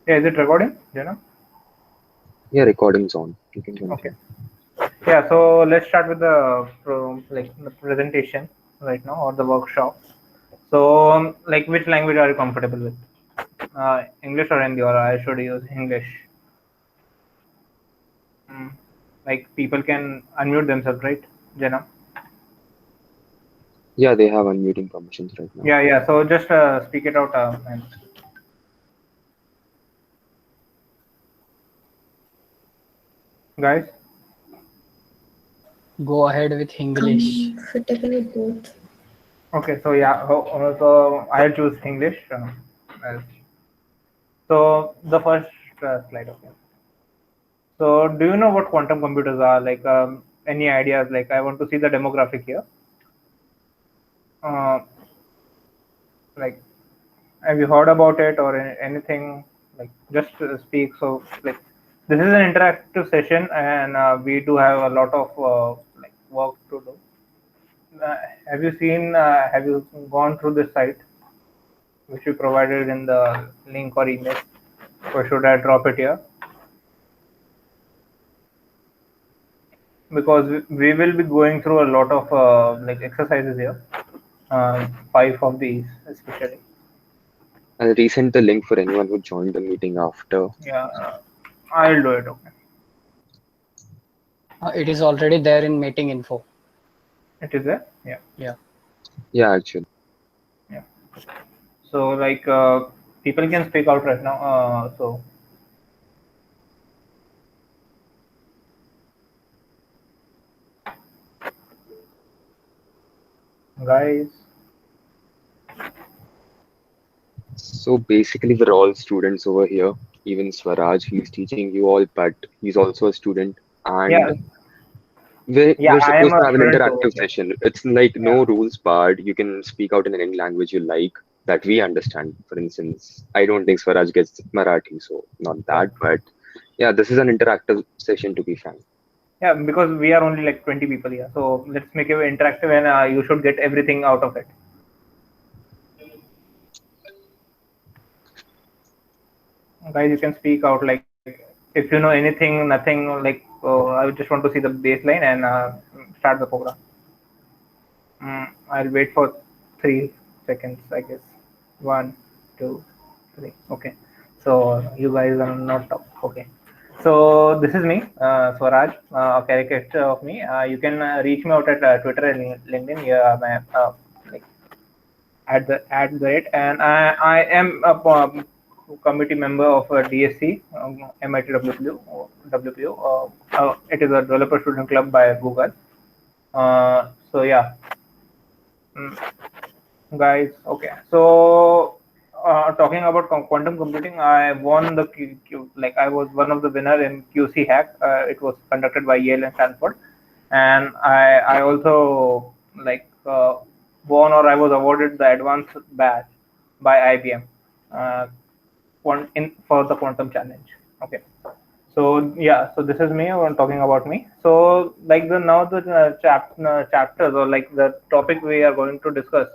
Yeah, is it recording? Jana? Yeah, recording's on. You can Okay. continue. Yeah, so let's start with the the presentation right now or the workshop. So, like, which language are you comfortable with? English or Hindi, or I should use English? Mm. Like, people can unmute themselves, right, Jana? Yeah, they have unmuting permissions right now. Yeah, yeah. So just speak it out, and guys. Go ahead with English. Comfortable with both. Okay, so yeah, so I'll choose English. As- so the first slide, okay. So do you know what quantum computers are? Like, any ideas? Like, I want to see the demographic here. Uh, like, have you heard about it or anything? Like, just speak. So, like, this is an interactive session, and we do have a lot of like work to do. Uh, have you seen? Have you gone through this site, which we provided in the link or email? Or should I drop it here? Because we will be going through a lot of like exercises here, 5 of these especially. I'll resend the link for anyone who joined the meeting after. Yeah, I'll do it. Okay, It is already there in meeting info. it is there. Yeah, Yeah. Yeah, actually. yeah. So like people can speak out right now. So guys, So basically, we're all students over here. Even Swaraj, he's teaching you all, but he's also a student. And yeah, yeah. we're I am supposed to a have an student too. interactive Okay. session. It's like Yeah, no rules barred. You can speak out in any language you like that we understand. For instance, I don't think Swaraj gets Marathi, so not yeah, that. But yeah, this is an interactive session to be frank. yeah. Because we are only like 20 people here, so let's make it interactive, and you should get everything out of it. Guys, you can speak out, like, if you know anything, nothing, like, I just want to see the baseline and start the program. I'll wait for 3 seconds, I guess. One, two, three. Okay, so you guys are not up. Okay, so this is me, Swaraj, a caricature of me. You can reach me out at Twitter and LinkedIn. Yeah, my like at the rate, and I am a committee member of DSC, MIT WPO. It is a developer student club by Google. So yeah, mm, guys. Okay, so talking about quantum computing, I won the like I was one of the winner in QC Hack. It was conducted by Yale and Stanford, and I also like won, or I was awarded the advanced badge by IBM, uh, for the quantum challenge. Okay, so yeah, so this is me. I'm talking about me. So like the now the chapters, or like the topic we are going to discuss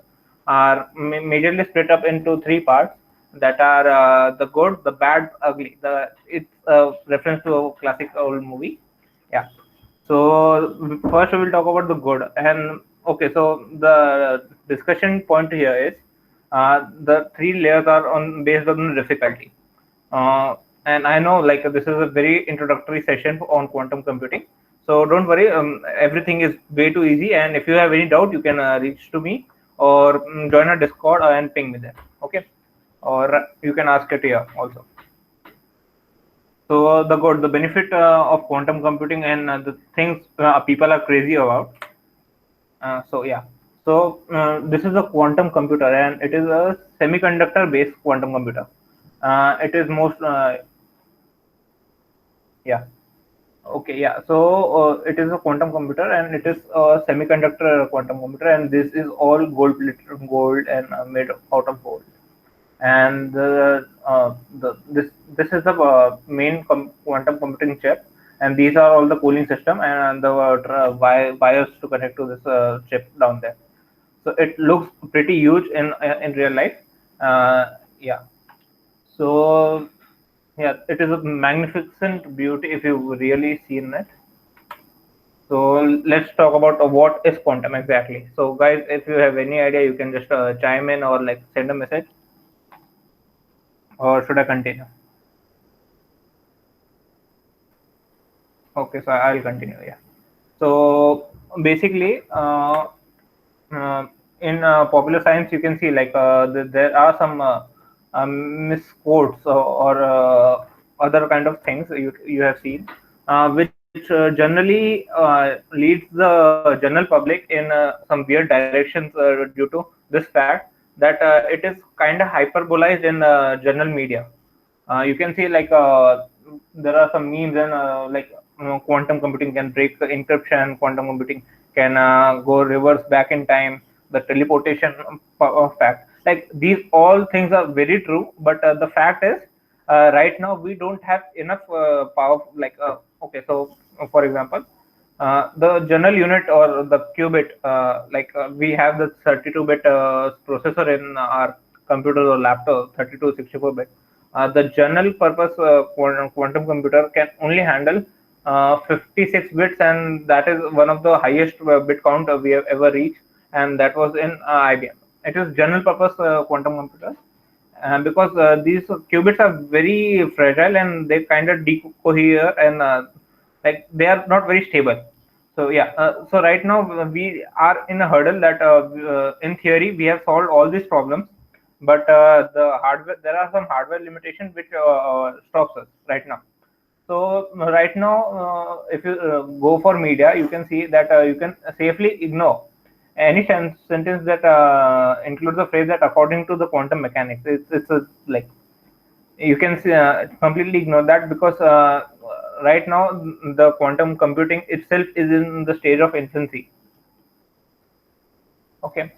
are majorly split up into 3 parts, that are the good, the bad, ugly. The It's a reference to a classic old movie. Yeah. So first we will talk about the good. And okay, so the discussion point here is the 3 layers are on based on the difficulty. Uh, and I know, like, this is a very introductory session on quantum computing. So don't worry, everything is way too easy. And if you have any doubt, you can reach to me, or join our Discord and ping me there. Okay, or you can ask it here also. So the benefit of quantum computing, and the things people are crazy about. So yeah, so this is a quantum computer, and it is a semiconductor based quantum computer. It is most yeah. Okay, yeah. So it is a quantum computer, and it is a semiconductor quantum computer, and this is all gold and made out of gold. And this is the main quantum computing chip, and these are all the cooling system and the wires to connect to this chip down there. So it looks pretty huge in real life. Yeah. So Yeah, it is a magnificent beauty if you really seen it. So let's talk about what is quantum exactly. So guys, if you have any idea, you can just chime in or like send a message, or should I continue? Okay, so I'll continue. Yeah. So basically, uh, in popular science, you can see like there are some misquotes or other kind of things you have seen, which generally leads the general public in some weird directions due to this fact that it is kind of hyperbolized in general media. You can see like there are some memes and like quantum computing can break the encryption, quantum computing can go reverse back in time, the teleportation fact, like these all things are very true, but the fact is right now we don't have enough power, like okay, so for example, the general unit or the qubit, like we have the 32-bit processor in our computer or laptop, 32 64-bit. The general purpose quantum computer can only handle 56 bits, and that is one of the highest bit count we have ever reached, and that was in IBM. It is general purpose quantum computer, because these qubits are very fragile and they kind of decohere, and like they are not very stable. So yeah, so right now we are in a hurdle that in theory we have solved all these problems, but the hardware, there are some hardware limitations which stops us right now. So right now, if you go for media, you can see that you can safely ignore any sentence that includes the phrase that according to the quantum mechanics. It's a, like you can see, completely ignore that, because right now the quantum computing itself is in the stage of infancy. Okay,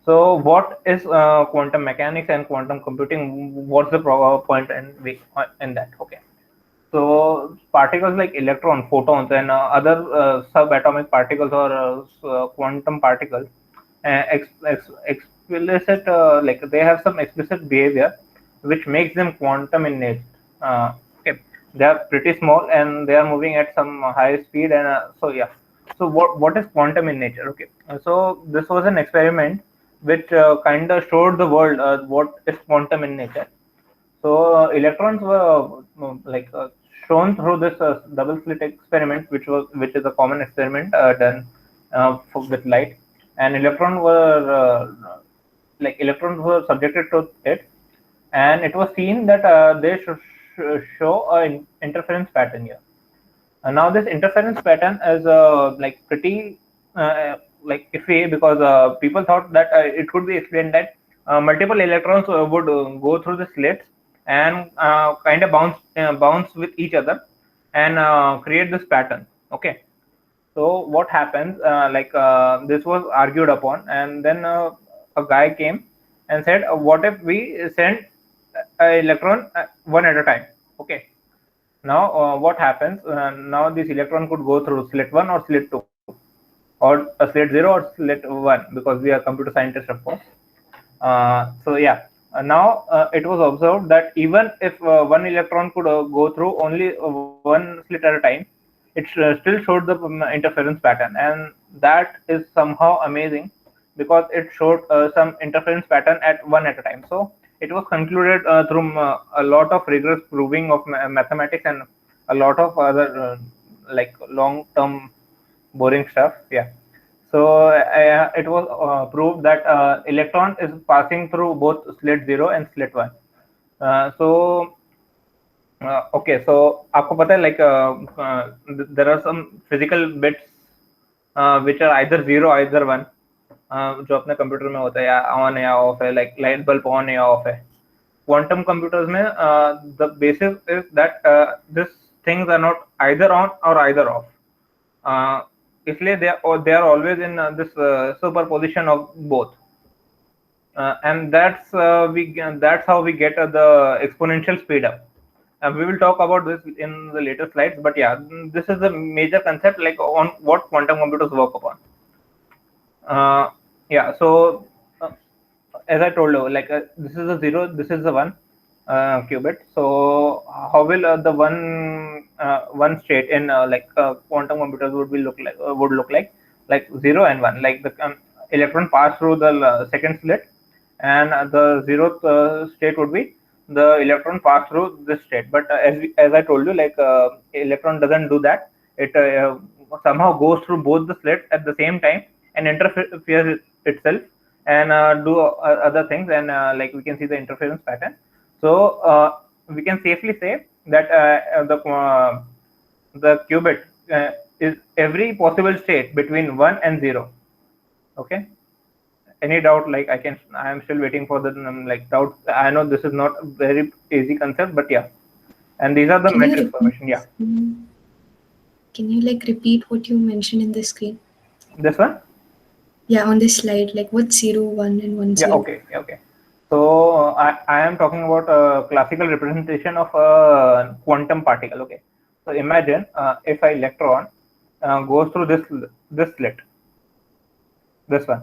so what is quantum mechanics and quantum computing? What's the point and in that? Okay, so particles like electron, photons, and other subatomic particles or quantum particles, explicit, like they have some explicit behavior which makes them quantum in nature. Okay, they are pretty small and they are moving at some high speed, and so yeah. So what is quantum in nature? Okay, so this was an experiment which kind of showed the world what is quantum in nature. So electrons were like shown through this double slit experiment, which is a common experiment done with light, and electrons were subjected to it, and it was seen that they should show an interference pattern here. Now this interference pattern is like pretty like iffy, because people thought that it could be explained that multiple electrons would go through the slits and kind of bounce with each other and create this pattern. Okay, so what happens? This was argued upon, and then a guy came and said, "What if we send an electron one at a time?" Okay, now, what happens? Now, this electron could go through slit 1 or slit 2, or a slit 0 or slit 1, because we are computer scientists, of course. So, yeah. Now, it was observed that even if one electron could go through only one slit at a time, it still showed the interference pattern, and that is somehow amazing, because it showed some interference pattern at one at a time. So it was concluded through a lot of rigorous proving of mathematics and a lot of other like long-term boring stuff. Yeah. So it was proved that electron is passing through both slit 0 and slit 1. So okay, so आपको पता है like there are some physical bits which are either 0 either 1, जो अपने computer में होता है, या on है या ऑफ है, लाइक लाइट बल्ब ऑन है या ऑफ है. क्वांटम कंप्यूटर्स में the basis is that this things are not either on or either off, इसलिए they are always in this superposition of both, and that's how we get the exponential speed up. We will talk about this in the later slides, but yeah, this is the major concept, like on what quantum computers work upon. Yeah, so as I told you, like this is a 0, this is a 1. qubit. So how will the one state in quantum computers would look like 0 and 1, like the electron pass through the second slit, and the zeroth state would be the electron pass through this state. But as I told you, like electron doesn't do that. It somehow goes through both the slits at the same time and interferes itself and do other things, and like we can see the interference pattern. So we can safely say that the qubit is every possible state between 1 and 0. Okay, any doubt? Like I am still waiting for the like doubt. I know this is not a very easy concept, but yeah, and these are the Can you matrix formation. Yeah, Can you like repeat what you mentioned in the screen? this one. Yeah, on this slide, like what 0, 1 and 1, Yeah, 0. okay. So I am talking about a classical representation of a quantum particle. Okay, so imagine if an electron goes through this slit, this one.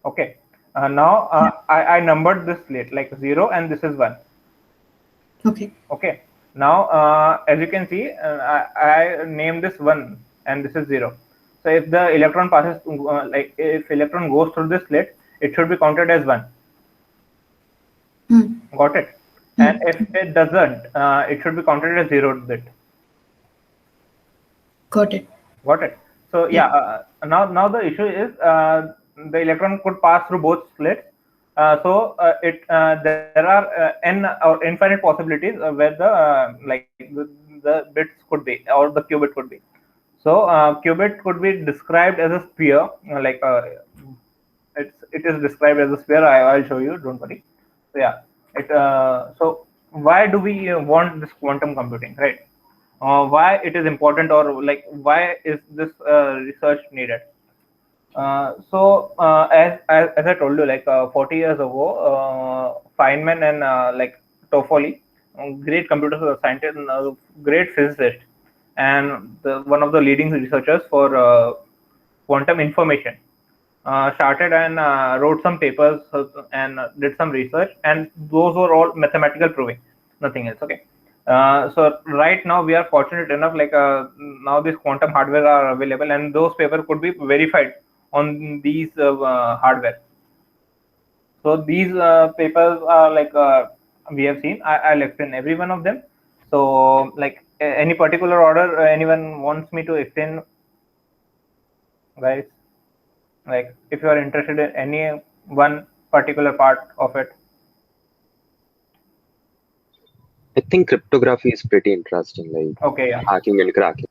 Okay, now I numbered this slit like 0 and this is 1. Okay. Okay, now as you can see, I named this 1 and this is 0. So if the electron passes, if electron goes through this slit, it should be counted as 1. Got it? And if it doesn't, it should be counted as 0 bit. Got it. Got it? So yeah, now the issue is the electron could pass through both slits. There are n or infinite possibilities where the bits could be, or the qubit could be. So qubit could be described as a sphere, it is described as a sphere. I'll show you. Don't worry. So yeah, so why do we want this quantum computing, right? Why it is important, or like why is this research needed? As I told you, like 40 years ago, Feynman and like Toffoli, great computer scientists, great physicists, and one of the leading researchers for quantum information, started and wrote some papers and did some research, and those were all mathematical proving, nothing else. Okay. So right now we are fortunate enough, like now these quantum hardware are available, and those papers could be verified on these hardware. So these papers are like we have seen. I'll explain every one of them. So like any particular order anyone wants me to explain, guys? Like if you are interested in any one particular part of it. I think cryptography is pretty interesting, like Okay, yeah. hacking and cracking.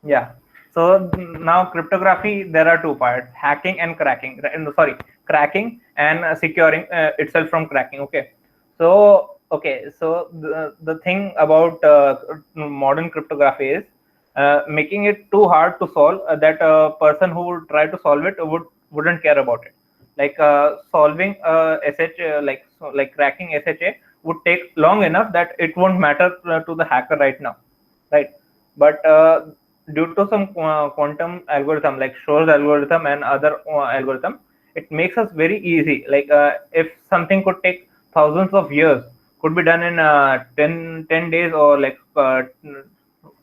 Yeah. So now cryptography, there are two parts: hacking and cracking. Sorry, cracking and securing itself from cracking. Okay. So the thing about modern cryptography is making it too hard to solve that a person who would try to solve it wouldn't care about it. Like solving SHA, like cracking SHA would take long enough that it won't matter to the hacker right now, right? But due to some quantum algorithm like Shor's algorithm and other algorithm, it makes us very easy. Like if something could take thousands of years, could be done in 10 days or like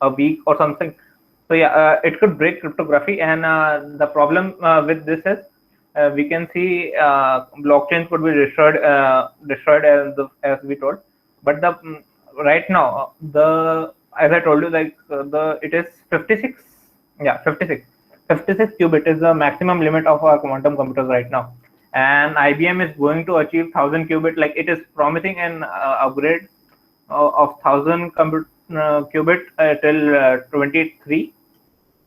a week or something. So yeah, it could break cryptography, and the problem with this is we can see blockchains could be destroyed as we told. But the right now as I told you, like it is 56. Yeah, 56. 56 qubit is the maximum limit of our quantum computers right now, and IBM is going to achieve 1000 qubit. Like it is promising an upgrade of 1000 qubit till 23.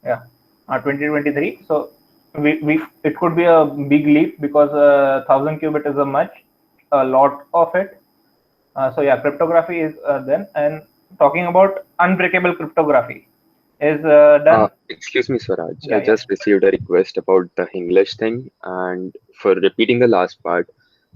Yeah, 2023. So we it could be a big leap, because 1000 qubit is a lot of it. So yeah, cryptography is then, and talking about unbreakable cryptography is done. Excuse me, Swaraj. Yeah, I just received a request about the English thing, and for repeating the last part.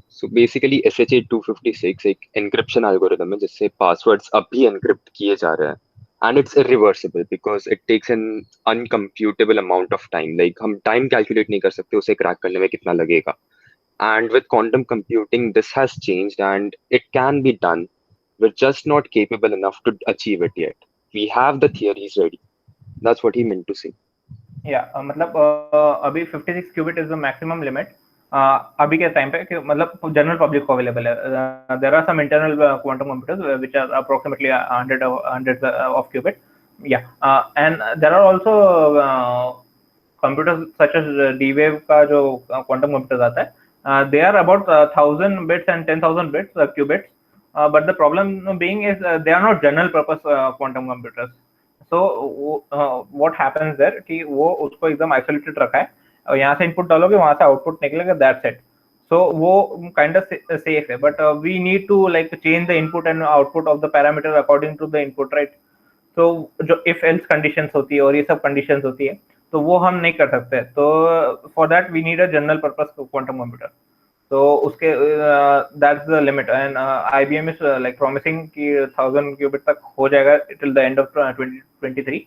So basically, SHA 256 एक encryption algorithm है जिससे passwords अभी encrypt किए जा रहे हैं, and it's irreversible because it takes an uncomputable amount of time. Like हम time calculate नहीं कर सकते उसे crack करने में कितना लगेगा, And with quantum computing, this has changed and it can be done. We're just not capable enough to achieve it yet. We have the theories ready. That's what he meant to say. या मतलब अभी 56 qubit is the maximum limit अभी के time पे कि मतलब general public को available है. There are some internal quantum computers which are approximately 100 of qubit. या and there are also computers such as D-Wave का जो क्वांटम कंप्यूटर्स आता है, they are about 1000 bits and 10,000 bits qubits. But the problem being is they are not general purpose quantum computers. So what happens there कि वो उसको एकदम isolated रखा है और यहाँ से इनपुट डालोगे वहां से आउटपुट निकलेगा, दैट्स इट. सो वो काइंड ऑफ सेफ है, but we need to like change the input and output of the parameter according to the input, right. तो जो इफ एल्स कंडीशंस होती है और ये सब कंडीशंस होती है तो वो हम नहीं कर सकते. तो for that we need a general purpose quantum computer. तो उसके that's the limit and IBM is like promising कि 1000 क्यूबिट तक हो जाएगा till the end of 2023.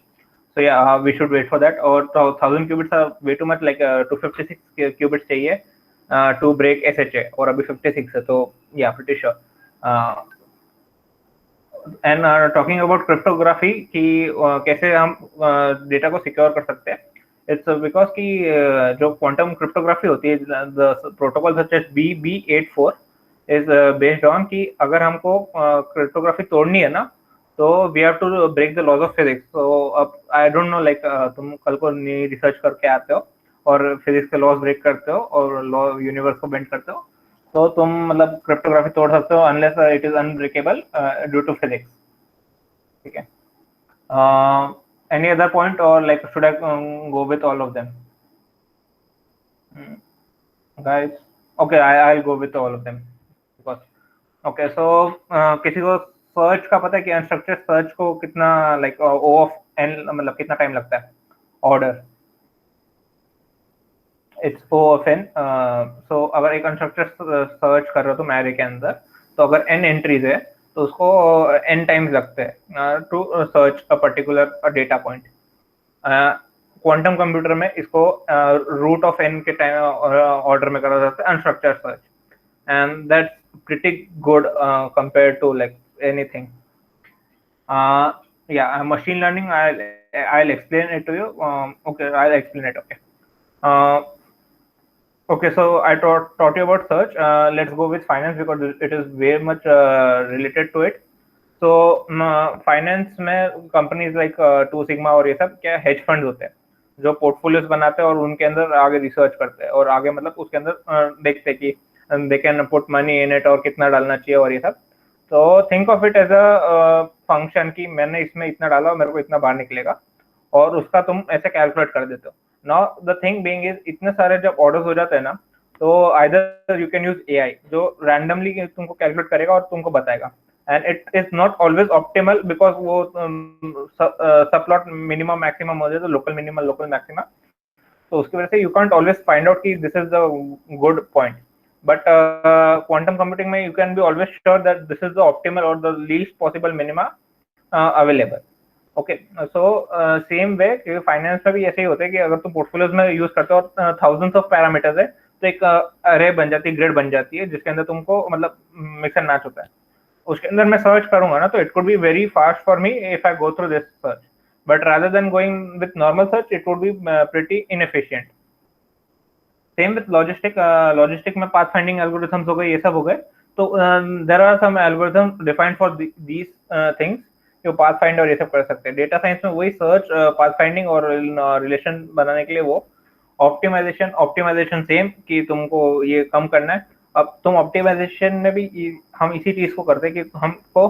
So yeah, we should wait for that. Or 1000 qubits are way too much, like 256 qubits चाहिए to break SHA, और अभी 56 है, तो yeah, pretty sure. And talking about cryptography कि कैसे हम डेटा को सिक्योर कर सकते हैं, it's because कि जो क्वांटम क्रिप्टोग्राफी होती है, the protocol such as BB84 is based on कि अगर हमको क्रिप्टोग्राफी तोड़नी है ना तो we have to break the laws of physics. तो अब आई डोंट नो लाइक तुम कल को नई रिसर्च करके आते हो और फिजिक्स के लॉज ब्रेक करते हो और लॉ यूनिवर्स को बेंड करते हो, तो तुम मतलब क्रिप्टोग्राफी तोड़ सकते हो unless it is unbreakable due to physics. ठीक है. एनी अदर पॉइंट और like should I go with all of them guys? Okay, I will go with all of them because okay. So किसी को search का पता है कि unstructured search को कितना लाइक O ऑफ n मतलब कितना टाइम लगता है order? It's O of n. सो अगर एक अनस्ट्रक्चर्ड सर्च कर रहे हो तुम एरे के अंदर, तो अगर n एंट्रीज है तो उसको n टाइम्स लगते हैं to search a particular data point. Quantum computer में इसको रूट ऑफ n के टाइम ऑर्डर में करा जाता है unstructured search, and that's pretty good compared to like anything. Yeah, machine learning, I'll explain it to you. Okay, I'll explain it. Okay. Okay, so I taught you about search. Let's go with finance because it is very much related to it. So finance में companies like Two Sigma और ये सब क्या hedge funds होते हैं जो portfolios बनाते हैं और उनके अंदर आगे रिसर्च करते हैं और आगे मतलब उसके अंदर देखते हैं कि they can put money in it और कितना डालना चाहिए और ये सब. तो think of it as a function कि मैंने इसमें इतना डाला और मेरे को इतना बाहर निकलेगा, और उसका तुम ऐसे कैलकुलेट कर देते हो. Now the thing being is इतने सारे जब ऑर्डर्स हो जाते हैं ना, तो either you can use AI जो रैंडमली तुमको कैलकुलेट करेगा और तुमको बताएगा, and it is not always optimal because वो सबप्लॉट मिनिमम मैक्सिमम हो जाए तो लोकल मिनिमम लोकल मैक्सिमम, तो उसकी वजह से you can't always find out कि this is the good point. But quantum computing में you can be always sure that this is the optimal or the least possible minima available. Okay, so same way finance में भी ऐसे ही होता है कि अगर तुम पोर्टफोलियोज में यूज करते हो और thousands of parameters है तो एक array बन जाती है, ग्रिड बन जाती है जिसके अंदर तुमको मतलब मिक्स एंड मैच होता है. उसके अंदर मैं सर्च करूंगा ना तो it could be very fast for me if I go through this search, but rather than going with normal search it would be pretty inefficient. Same with logistic में path finding algorithms हो गए, ये सब हो गए. तो there are some algorithms defined for these things जो path find और ये सब कर सकते हैं. डेटा साइंस में वही सर्च, पाथ फाइंडिंग और रिलेशन बनाने के लिए वो ऑप्टिमाइजेशन सेम कि तुमको ये कम करना है. अब तुम ऑप्टिमाइजेशन में भी हम इसी चीज को करते हैं कि हमको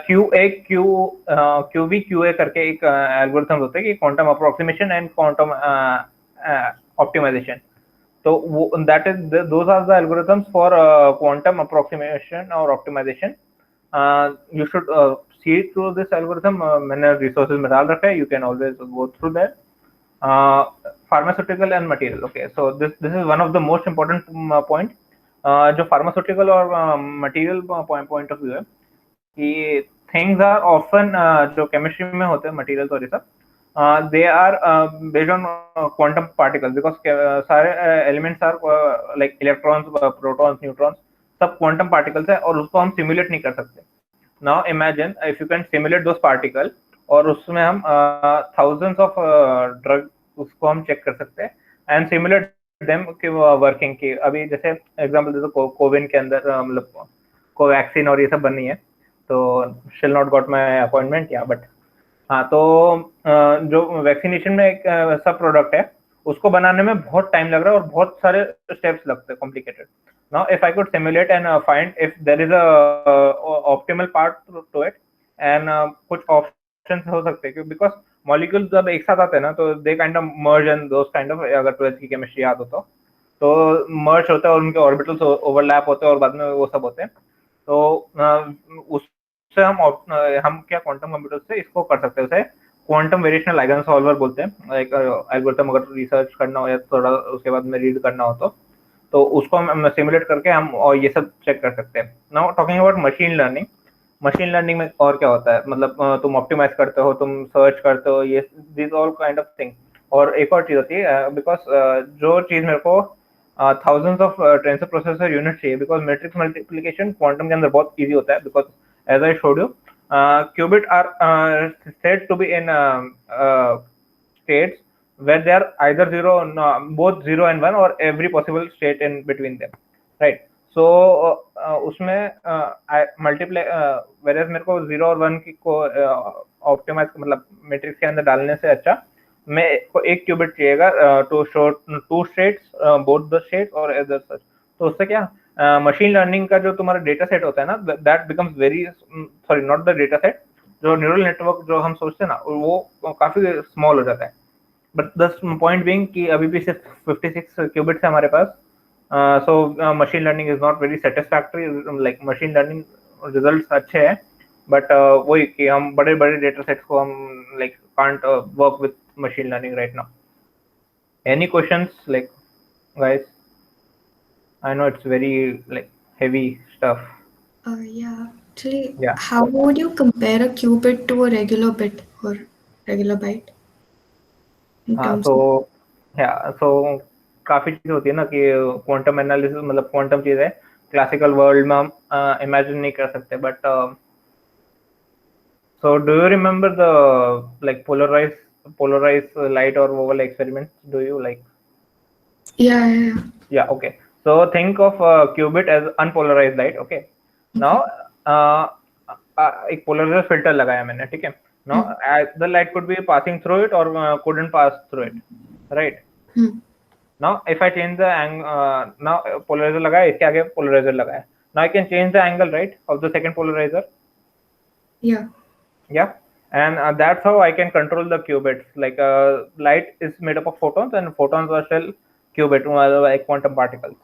QA QV करके एक एल्गोरिथम होते हैं कि quantum approximation and quantum optimization. So that is those are the algorithms for quantum approximation or optimization. You should see through this algorithm. मैंने resources में डाल रखा है. You can always go through that. Pharmaceutical and material. Okay, so this is one of the most important point. जो pharmaceutical और material point of view है कि things are often जो chemistry में होते हैं materials और ये सब they are based on quantum particles because सारे elements are like electrons, protons, neutrons, सब quantum particles है और उसको हम simulate नहीं कर सकते. Now imagine if you can simulate those particles और उसमें हम thousands of drug उसको हम check कर सकते हैं and simulate them कि working की. अभी जैसे example दे दो कोविन के अंदर मतलब कोवैक्सीन और ये सब बनी है, तो shall not got my appointment या बट हाँ, तो जो वैक्सीनेशन में एक सब प्रोडक्ट है उसको बनाने में बहुत टाइम लग रहा है और बहुत सारे स्टेप्स लगते हैं complicated. Now if I could simulate and find if there is a optimal part to it and कुछ ऑप्शंस हो सकते हैं बिकॉज मॉलिक्यूल्स जब एक साथ आते हैं ना तो they kind of merge and those kind of, अगर 12th की केमिस्ट्री याद हो तो मर्ज होता है और उनके ऑर्बिटल्स ओवरलैप होते हैं और बाद में वो सब होते हैं. तो उससे हम क्या क्वांटम कंप्यूटर से इसको कर सकते हैं, उसे क्वांटम वेरिएशनल आइगन सॉल्वर बोलते हैं. लाइक एल्गोरिथम अगर रिसर्च करना हो या थोड़ा उसके बाद में रीड करना हो तो उसको हम सिमुलेट करके हम और ये सब चेक कर सकते हैं. Now talking about machine learning में और क्या होता है, मतलब तुम ऑप्टिमाइज करते हो, तुम सर्च करते हो, ये this all kind of thing. और एक और चीज होती है बिकॉज जो चीज मेरे को thousands of transfer processor unit चाहिए बिकॉज मैट्रिक्स मल्टीप्लिकेशन क्वांटम के अंदर बहुत इजी होता है because as I showed you, qubit are said to be in states where they are either zero, no, both 0 and 1 or every possible state in between them, right? So उसमें multiply whereas मेरे को 0 और 1 की को optimise मतलब matrix के अंदर डालने से अच्छा मैं को एक क्यूबिट चाहिएगा to show two states, both the states और अदर सच. तो उससे क्या मशीन लर्निंग का जो तुम्हारा डेटा सेट होता है ना, that becomes very, sorry not the data set, जो न्यूरल नेटवर्क जो हम सोचते हैं ना वो काफी स्मॉल हो जाता है. बट द पॉइंट बीइंग कि अभी भी सिर्फ 56 क्यूबिट्स है हमारे पास. So machine learning is not very satisfactory. Like machine learning results अच्छे हैं बट वही कि हम बड़े बड़े डेटा सेट्स को हम like can't work with machine learning right now. Any questions like guys? I know it's very like heavy stuff. Yeah, actually, Yeah. how would you compare a qubit to a regular bit or regular byte? In हाँ, terms so of yeah, so काफी चीज होती है ना कि quantum analysis मतलब quantum चीज है, क्लासिकल वर्ल्ड में हम इमेजिन नहीं कर सकते. But so do you remember the like polarized light or वो वाला experiment? Do you like? yeah. Yeah, okay. So think of qubit as unpolarized light. Okay. Now एक पोलराइजर फिल्टर लगाया मैंने, ठीक है. Now the light could be passing through it or couldn't pass through it, right? Now if I change the angle, now polarizer लगाया, इसके आगे polarizer लगाया. Now I can change the angle, right, of the second polarizer. Yeah, and that's how I can control the qubits. Like light is made up of photons and photons are still qubit, like quantum particles.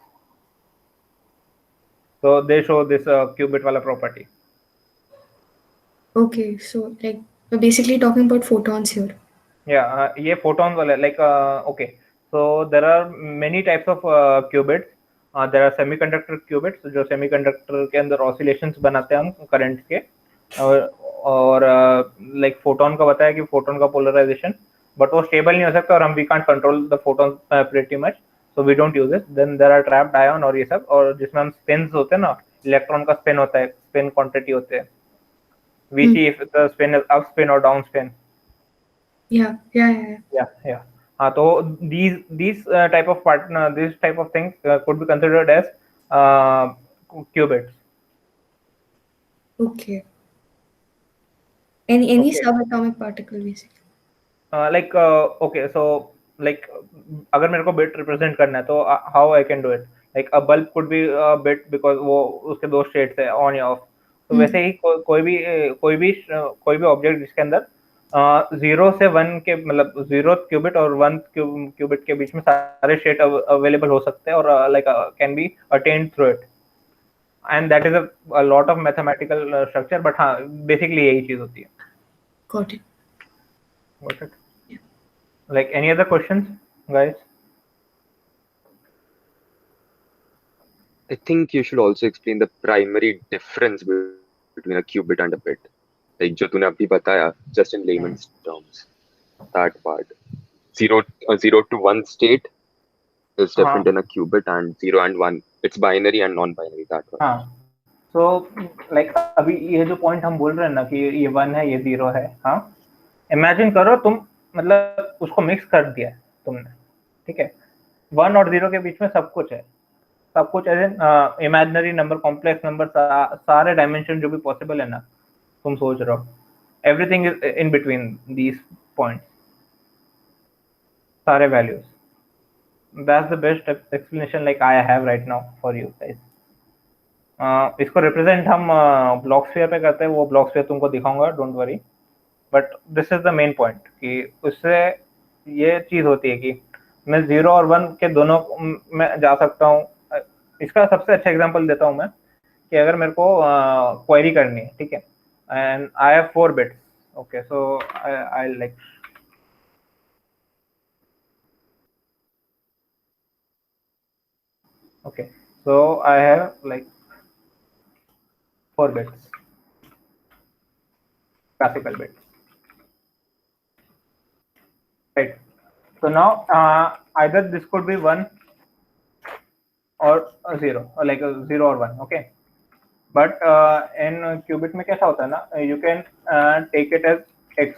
So they show this qubit wala property. Okay, so like we're basically talking about photons here. Yeah, ये photons wala like okay. So there are many types of qubits. There are semiconductor qubits जो semiconductor के अंदर oscillations बनाते हैं हम current के, और like photon का बताया कि photon का polarization, but वो stable नहीं हो सकता और हम we can't control the photons pretty much, so we don't use it. Then there are trapped ion और ये सब, और जिसमें हम spins होते हैं ना, electron का spin होता है, spin quantity होते हैं. We see if the spin is up spin or down spin. Yeah. हाँ, तो these type of this type of things could be considered as qubits. Okay. Any Okay. subatomic particle basically. Like okay, so like अगर मेरे को bit represent करना है तो how I can do it? Like a bulb could be a bit because वो उसके दो states है on या off. तो वैसे ही कोई भी ऑब्जेक्ट जिसके अंदर 0 से 1 के मतलब 0 क्यूबिट और 1 क्यूबिट के बीच में सारे स्टेट अवेलेबल हो सकते हैं और like can be attend through it, and that is a lot of mathematical structure. But हाँ, बेसिकली यही चीज होती है. Got it. Yeah. Like any other questions, guys? I think you should also explain the primary difference between a qubit and a bit, like जो तूने अभी बताया, just in layman's terms. that part. 0 to 1 state is हाँ different in a qubit, and 0 and 1 it's binary and non-binary, that one. हाँ. So like अभी ये जो point हम बोल रहे हैं ना कि ये 1 है ये 0 है. हाँ, इमेजिन करो तुम मतलब उसको मिक्स कर दिया है तुमने, ठीक है. 1 और 0 के बीच में सब कुछ है, सब कुछ as an imaginary number, complex number, सारे डायमेंशन जो भी पॉसिबल है ना तुम सोच रहे हो, everything is in between these points, सारे values. That's the best explanation like I have right now for you guys. इसको रिप्रेजेंट हम ब्लॉक स्फीयर पे करते हैं, वो ब्लॉक स्फीयर तुमको दिखाऊंगा, don't worry. But this is the main point कि उससे ये चीज होती है कि मैं 0 और 1 के दोनों में जा सकता हूँ. इसका सबसे अच्छा एग्जांपल देता हूँ मैं कि अगर मेरे को क्वेरी करनी है, ठीक है, and I have 4 bits. Okay, so I like okay, so I have like 4 bits, classical bits, right? So now either this could be 1 or a 0, or like a 0 or 1, okay. But in qubit में कैसा होता है ना, you can take it as x.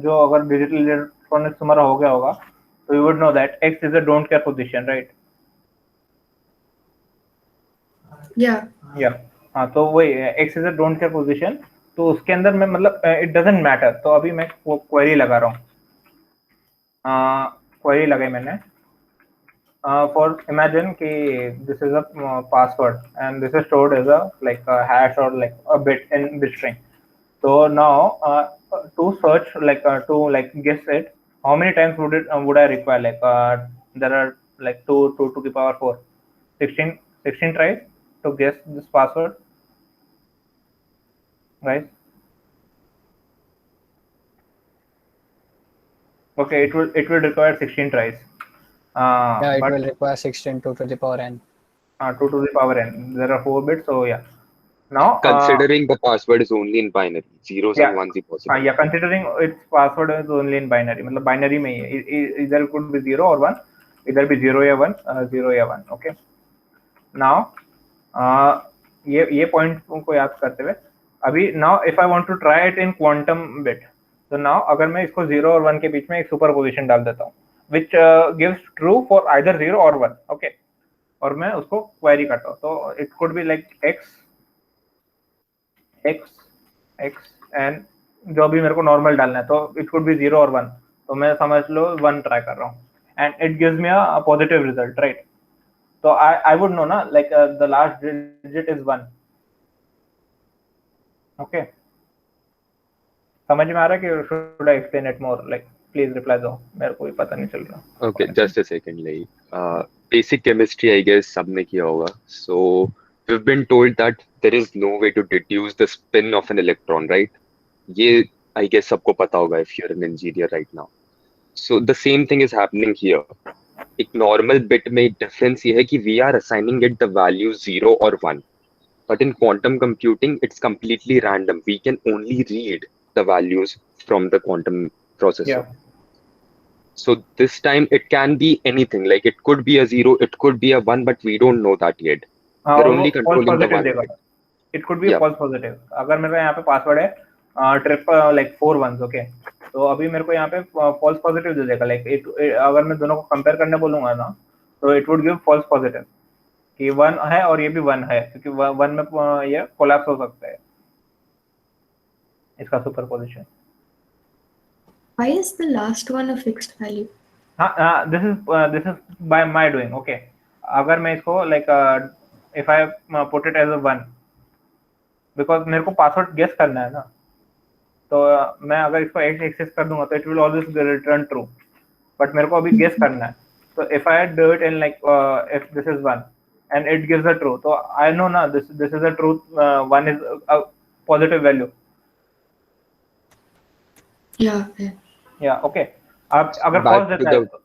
जो अगर digital electronics तुम्हारा हो गया होगा तो you would know that x is a don't care position, right? Yeah. हाँ, तो वही x is a don't care position. तो उसके अंदर मैं मतलब इट डजंट मैटर. तो अभी मैं क्वेरी लगा रहा हूँ, क्वेरी लगाई मैंने फॉर इमेजिन कि this is a password and this is stored as a like hash or like a bit in bit string. So now to search like to like guess it, how many times would I require? Like there are like 2 to the power 4, 16 tries to guess this password, guys. Okay, it will require 16 tries. Yeah, it But will require 16 2 to the power n. 2 to the power n. There are 4 bits, so yeah. Now Considering the password is only in binary, zeros yeah, and ones is possible. yeah, considering its password is only in binary, मतलब binary में ही है. Either it could be 0 or 1, either be 0 या 1, 0 या 1. Okay. Now ये point को याद करते हुए अभी now if I want to try it in quantum bit, तो now अगर मैं इसको 0 और 1 के बीच में एक सुपर पोजिशन डाल देता हूँ which gives true for either 0 or 1, okay, और मैं उसको क्वेरी करता हूँ तो it could be like x and जो भी मेरे को नॉर्मल डालना है तो इट कुड बी 0 और 1, तो मैं समझ लो 1 ट्राई कर रहा हूँ and it gives me a positive result, right? तो आई वुड नो ना like the last digit is 1. Okay, समझ में आ रहा है कि should I explain it more? Like please reply दो, मेरे को भी पता नहीं चल रहा. Okay, just a second. Like basic chemistry, I guess सबने किया होगा. So we've been told that there is no way to deduce the spin of an electron, right? ये I guess सबको पता होगा if you're an engineer right now. So the same thing is happening here. एक normal bit में difference ये है कि we are assigning it the value 0 or 1. But in quantum computing, it's completely random. We can only read the values from the quantum processor. Yeah. So this time it can be anything. Like it could be a 0, it could be a 1, but we don't know that yet. They're only false controlling the positive 1 देगा. bit. It could be Yeah. False positive. अगर मेरे यहाँ पे password है triple like 4 1s, okay, तो अभी मेरे को यहाँ पे फॉल्स पॉजिटिव दे देगा. लाइक अगर मैं दोनों को कंपेयर करने बोलूंगा ना तो it would give false positive कि 1 है और ये भी 1 है, क्योंकि 1 में ये कोलैप्स हो सकता है इसका superposition. Why is the last one a fixed value? हाँ, this is by my doing. Okay, अगर मैं इसको like if I put it as a 1, because मेरे को पासवर्ड गेस करना है ना, तो मैं अगर इसको x एक्सेस कर दूंगा तो it will always return true, but मेरे को अभी गेस करना है. तो if I do it in like if this is 1 and it gives a true, तो आई नो ना this is a true, 1 is a positive value. Yeah. या okay, अब अगर Back फॉल्स to देता है the-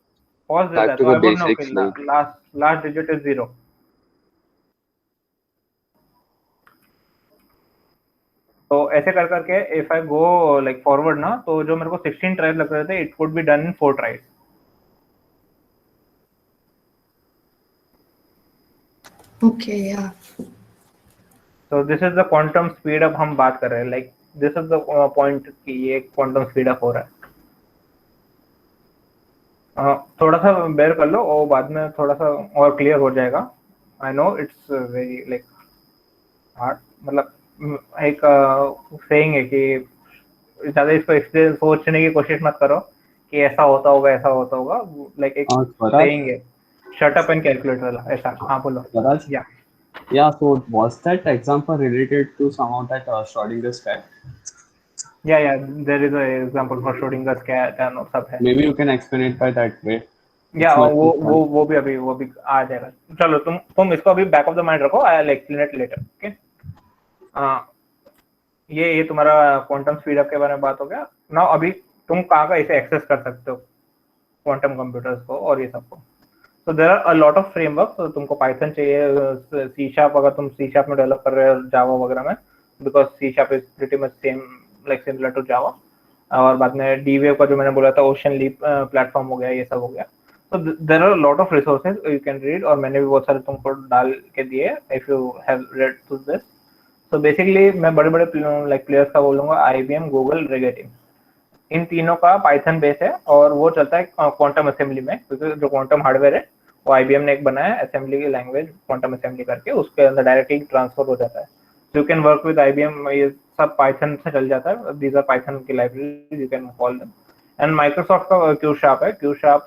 फॉल्स देता है back to तो the I would know basics, कि like- लास्ट डिजिट इज 0. तो ऐसे कर करके if I go like forward ना, तो जो मेरे को 16 ट्राइज लग रहे थे, it could be done in 4 tries. Okay, yeah. तो this is the quantum speed up हम बात कर रहे हैं. Like this is the point कि ये क्वांटम स्पीड अप हो रहा है. थोड़ा सा बेयर कर लो और बाद में थोड़ा सा और क्लियर हो जाएगा. I know it's very like hard. मतलब एक सेइंग है कि ज्यादा इसको एक्सप्लेन सोचने की कोशिश मत करो कि ऐसा होता होगा ऐसा होता होगा. लाइक एक Swaraj, सेइंग है, शट अप एंड कैलकुलेट वाला ऐसा. हाँ बोलो. Swaraj, या yeah. So was that example related to some of that Schrodinger's cat? या there is a example for Schrodinger's cat and सब है. Maybe you can explain it by that way. या It's much more fun. वो भी अभी वो भी आ जाएगा. चलो तुम इसको अभी बैक ऑफ द माइंड रखो. I will explain it later. Okay. ये तुम्हारा क्वांटम स्पीड अप के बारे में बात हो गया. नाउ अभी तुम कहाँ का इसे एक्सेस कर सकते हो क्वांटम कंप्यूटर्स को और ये सबको. तो there are a lot of framework. तो तुमको पाइथन चाहिए, सी शार्प अगर तुम सी शार्प में डेवलप कर रहे हो, जावा वगैरह में, because C sharp is pretty much same like similar to Java. और बाद में डी वेव का जो मैंने बोला था, ओशन लीप प्लेटफॉर्म हो गया, ये सब हो गया. तो there are lot of resources you can read, और मैंने भी बहुत सारे तुमको डाल के दिए if you have read to this. तो बेसिकली मैं बड़े बड़े लाइक प्लेयर्स का बोलूंगा, आईबीएम, गूगल, रिगेटिव, इन तीनों का पाइथन बेस है और वो चलता है क्वांटम असेंबली में, क्योंकि जो क्वांटम हार्डवेयर है वो आईबीएम ने एक बनाया है असेंबली की लैंग्वेज, क्वांटम असेंबली करके उसके अंदर डायरेक्टली ट्रांसफर हो जाता है. You can work with IBM. ये सब पाइथन से चल जाता है. दीज आर पाइथन की library, you can call them. And Microsoft का क्यू शार्प है. क्यू शार्प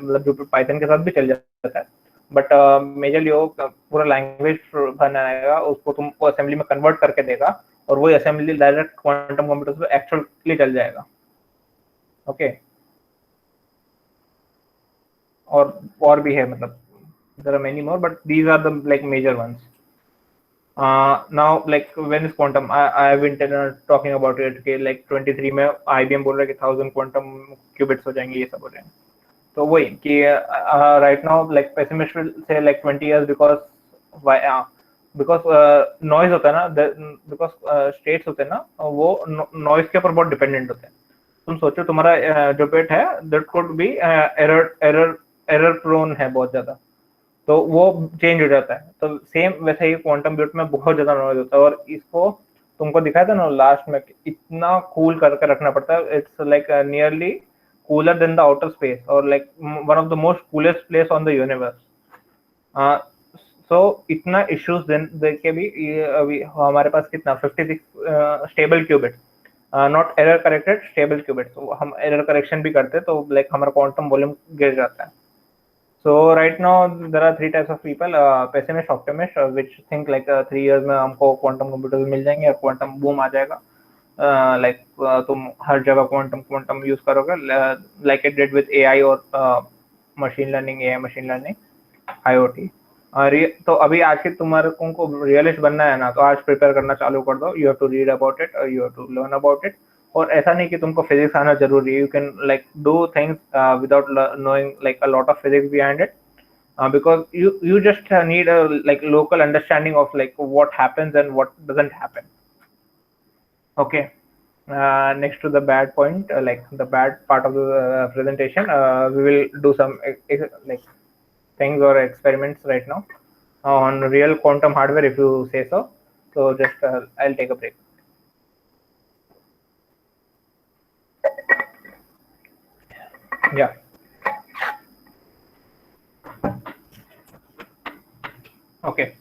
मतलब जो पाइथन के साथ भी चल जाता है, बट मेजरली वो पूरा लैंग्वेज बनाएगा, उसको तुमको असेंबली में कन्वर्ट करके देगा, और वही असेंबली डायरेक्ट क्वांटम कंप्यूटर्स पे एक्चुअली चल जाएगा. ओके. और भी है, मतलब there are many more, but these are the like major ones. Now like when is quantum, I have been talking about it कि like 23 में IBM बोल रहा है कि 1000 quantum qubits हो जाएंगे, ये सब हो जाएंगे. तो वही कि right now like pessimist will say like 20 years because why because noise होता है ना, because states होते हैं ना, वो noise के ऊपर बहुत dependent होते हैं. तुम सोचो तुम्हारा जो बिट है that could be error prone है बहुत ज्यादा, तो वो चेंज हो जाता है. तो सेम वैसे ही क्वांटम बिट में बहुत ज्यादा नॉइज होता है, और इसको तुमको दिखाया था ना लास्ट में, इतना कूल करके रखना पड़ता है. It's like nearly cooler than the outer space, और like one of the most coolest place on the universe. So इतना इश्यूज देख के भी अभी हमारे पास कितना 56 stable qubit, not error corrected, stable qubit. तो हम एरर करेक्शन भी करते हैं, तो लाइक हमारा क्वांटम वॉल्यूम गिर जाता है. So right now there are 3 types of people, pessimist, optimist, which think like 3 years में हमको quantum computers मिल जाएंगे और quantum boom आ जाएगा. Like तुम हर जगह quantum use करोगे, like it did with AI और machine learning, AI machine learning, IoT. तो अभी आज के तुम्हारे को रियलिस्ट बनना है ना, तो आज प्रिपेयर करना चालू कर दो. You have to read about it, you have to learn about it. और ऐसा नहीं कि तुमको फिजिक्स आना जरूरी है. You can like do things without knowing like a lot of physics behind it, because you just need a like local understanding of like what happens and what doesn't happen. Okay. Next to the bad point, like the bad part of the presentation, we will do some like things or experiments right now on real quantum hardware, if you say so. So just I'll take a break. Yeah. Okay.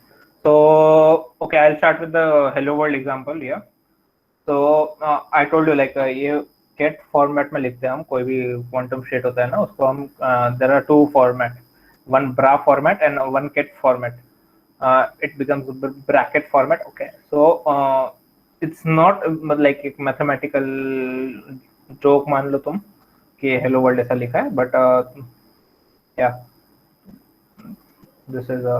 So okay, I'll start with the hello world example here. So I told you like ये get format में लिखते हैं हम, कोई भी quantum state होता है ना, उसको हम there are 2 format, one bra format and one ket format. It becomes bracket format. Okay. So it's not like एक mathematical joke मान लो तुम कि hello world ऐसा लिखा है, but yeah, this is a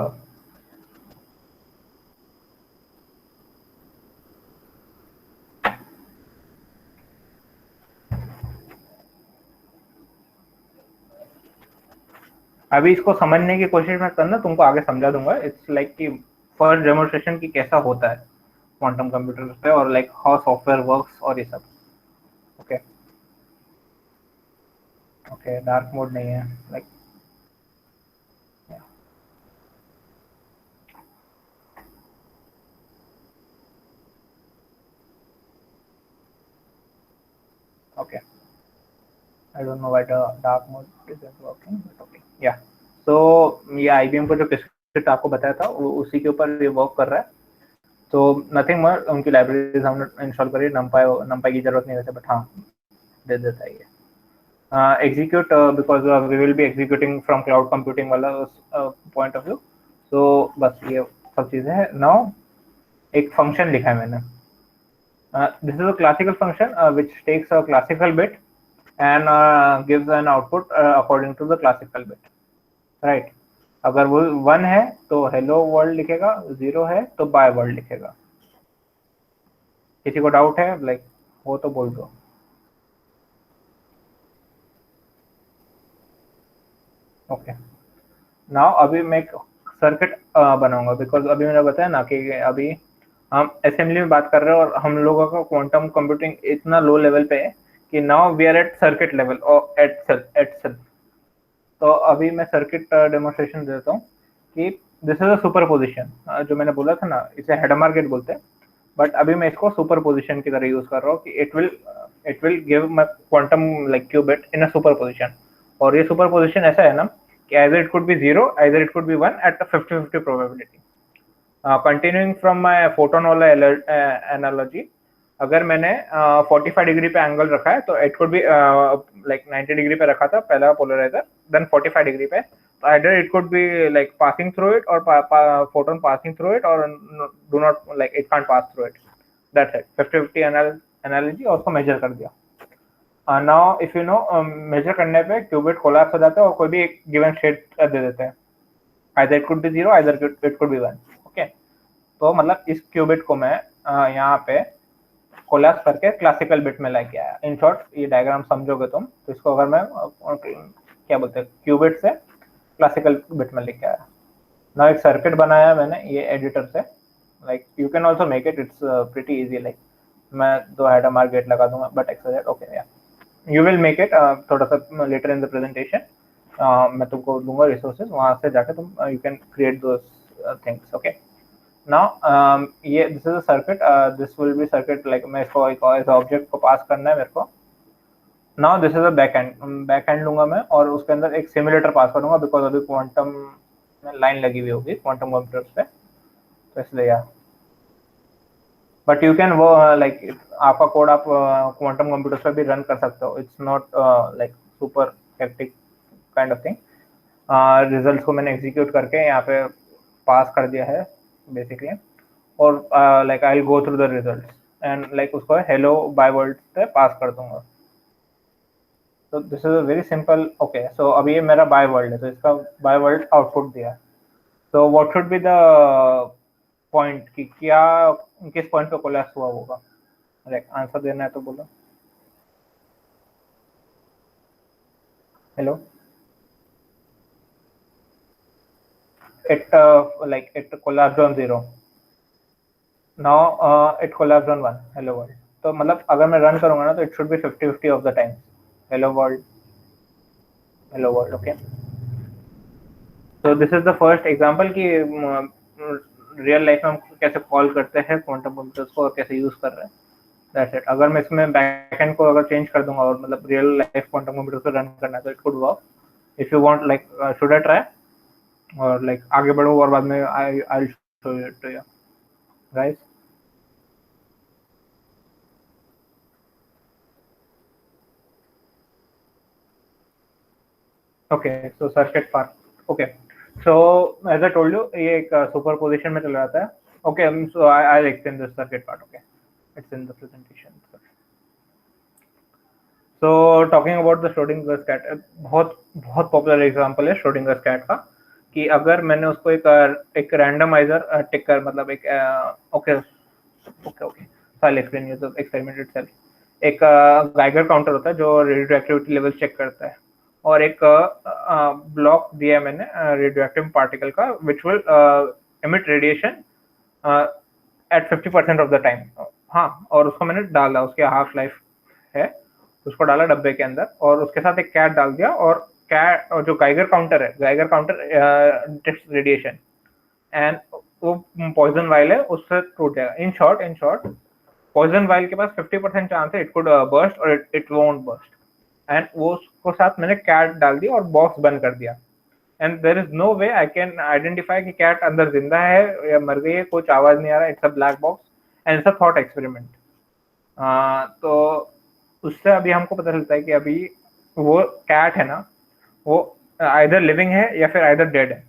अभी इसको समझने की कोशिश मत करना, तुमको आगे समझा दूंगा. इट्स लाइक कि फर्स्ट डेमोन्स्ट्रेशन की कैसा होता है, क्वांटम कंप्यूटर पे, और लाइक हाउ सॉफ्टवेयर वर्क्स और ये सब। ओके ओके, डार्क मोड नहीं है like. Okay, I don't know why the dark mode isn't working, but okay. Yeah. So ये IBM को जो स्क्रिप्ट आपको बताया था उसी के ऊपर ये वर्क कर रहा है। तो नथिंग मोर, उनकी लाइब्रेरीज हमने इंस्टॉल करी, numpy की जरूरत नहीं वैसे, बट हाँ दे देता है ये। Execute because we will be executing from cloud computing वाला पॉइंट ऑफ व्यू। तो बस ये सब चीज़ें हैं। नाउ एक फंक्शन लिखा है मैंने। This is a classical function which takes a classical bit and gives an output according to the classical bit, right? अगर वो 1 है तो hello world लिखेगा, 0 है तो bye world लिखेगा। किसी को डाउट है लाइक वो तो बोल दो। ओके, नाउ अभी मैं एक सर्किट बनाऊंगा, बिकॉज अभी मैंने बताया ना कि अभी हम असेंबली में बात कर रहे हैं और हम लोगों का क्वांटम कंप्यूटिंग इतना लो लेवल पे है कि now we are at circuit level और एट सेल। तो अभी मैं सर्किट डेमोन्स्ट्रेशन देता हूँ कि दिस इज अ सुपरपोजिशन। जो मैंने बोला था ना, इसे हेडमार गेट बोलते हैं, बट अभी मैं इसको सुपरपोजिशन की तरह यूज कर रहा हूँ कि it will give my quantum like qubit in a superposition. और ये सुपरपोजिशन ऐसा है ना कि either it could be 0, either it could be 1 at a 50-50 probability. Continuing from my photon वाला analogy, अगर मैंने 45 डिग्री पे एंगल रखा है तो it could be like 90 degree पे रखा था पहला पोलराइजर, देन 45 डिग्री पे, तो either it could be like passing through it और फोटोन पासिंग थ्रू इट, और do not like it can't pass through it. That's it, 50-50 analogy, और उसको मेजर कर दिया। Now if you know, measure करने पे क्यूबिट कोलैप्स हो जाता है और कोई भी एक गिवन स्टेट दे देते हैं, either it could B 0, either it could B 1। Okay, तो मतलब इस क्यूबिट को मैं यहाँ पे कोलैप्स करके क्लासिकल बिट में लेके आया। इन शॉर्ट, ये डायग्राम समझोगे तुम तो इसको अगर मैं क्या बोलते हैं, क्यूबिट से क्लासिकल बिट में लेके आया। ना एक सर्किट बनाया मैंने ये एडिटर से, like you can also make it, it's pretty easy. Like मैं 2 हेडमार गेट लगा दूंगा, बट एक्सरसाइज ओके, या यू विल मेक इट थोड़ा सा लेटर इन द प्रेजेंटेशन। मैं तुमको दूंगा रिसोर्सेज, वहां से जाके तुम you can create those things. Okay, now ये this is a circuit, this will be circuit, like मैं इसको एक ऑब्जेक्ट को पास करना है मेरे को। Now this is a back and लूंगा मैं, और उसके अंदर एक सिमुलेटर पास करूंगा, बिकॉज अभी क्वांटम लाइन लगी हुई होगी क्वांटम कंप्यूटर्स पे, तो इसलिए यार। बट यू कैन वो लाइक आपका कोड आप क्वांटम कंप्यूटर्स पे भी रन कर सकते हो, it's not like super hectic kind of thing. Result को मैंने एग्जीक्यूट करके यहाँ पे पास कर दिया है बेसिकली, और like I will go through the result and like उसको हेलो बाय वर्ल्ड से पास कर दूंगा। तो this is a very simple. Okay, so अभी ये मेरा बाय वर्ल्ड है, तो इसका बाय वर्ल्ड आउटपुट दिया। तो what should be the point कि क्या किस पॉइंट पे कोलैप्स हुआ होगा? लाइक आंसर देना है तो बोलो। Hello, it like it collapsed on 0, now it collapsed on 1, hello world। तो मतलब अगर मैं रन करूंगा ना तो it should be 50-50 of the time, hello world, hello world। okay, so this is the first example कि रियल लाइफ में हम कैसे कॉल करते हैं क्वांटम कंप्यूटर्स को और कैसे यूज कर रहे हैं। That's it. अगर मैं इसमें बैकएंड को अगर चेंज कर दूंगा और मतलब रियल लाइफ क्वांटम कंप्यूटर्स को रन करना है तो it could work. If you want like should I try, और लाइक आगे बढ़ो और बाद में I will show it to you guys. Okay, so circuit part. Okay, so as I told you, ये एक superposition में चल रहा था. Okay, so I'll explain the circuit part. Okay, it's in the presentation. So talking about the Schrödinger's cat, बहुत popular example है Schrödinger's cat का, कि अगर मैंने उसको एक randomizer टिक कर, मतलब एक okay, so I'll explain you the experiment itself. एक Geiger counter होता है जो radioactivity level चेक करता है, और एक ब्लॉक दिया मैंने रेडियोएक्टिव पार्टिकल का which will emit radiation at 50% of the time. हाँ, और उसको मैंने डाला, उसके हाफ लाइफ है, उसको डाला डब्बे के अंदर और उसके साथ एक कैट डाल दिया, और कैट और जो गाइगर काउंटर है, Geiger counter detects radiation and वो पॉइजन वाइल है उससे टूट जाएगा। इन शॉर्ट पॉइजन वाइल के पास 50% चांस है इट कुड बर्स्ट और इट वोंट बर्स्ट, एंड वो उसको साथ मैंने कैट डाल दी और बॉक्स बंद कर दिया, and there is no way I can identify कि कैट अंदर जिंदा है या मर गई है, कुछ आवाज नहीं आ रहा, it's a black box and it's a thought experiment. तो उससे अभी हमको पता चलता है कि अभी वो कैट है ना, वो आइदर लिविंग है या फिर आइदर डेड है।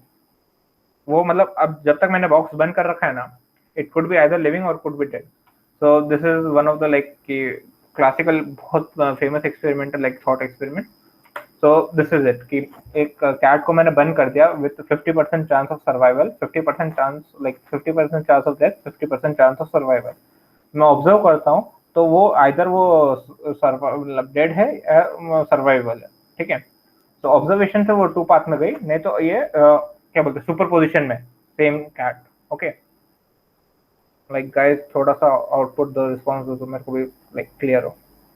वो मतलब अब जब तक मैंने बॉक्स बंद कर रखा है ना, it could be either living or could be dead. So this is one of the like कि क्लासिकल बहुत famous experiment like thought experiment. So this is it कि एक कैट को मैंने बंद कर दिया with 50% chance of survival, 50% chance like 50% chance of death, 50% chance of survival. मैं ऑब्जर्व करता हूँ तो वो आइदर वो मतलब डेड है या सर्वाइवल है, ठीक है। तो ऑब्जर्वेशन से वो 2 पाथ में गई, नहीं तो ये क्या बोलते हैं सुपर पोजिशन में same cat. Okay like guys थोड़ा सा आउटपुट द रिस्पॉन्स दो तो मेरे को भी लाइक क्लियर हो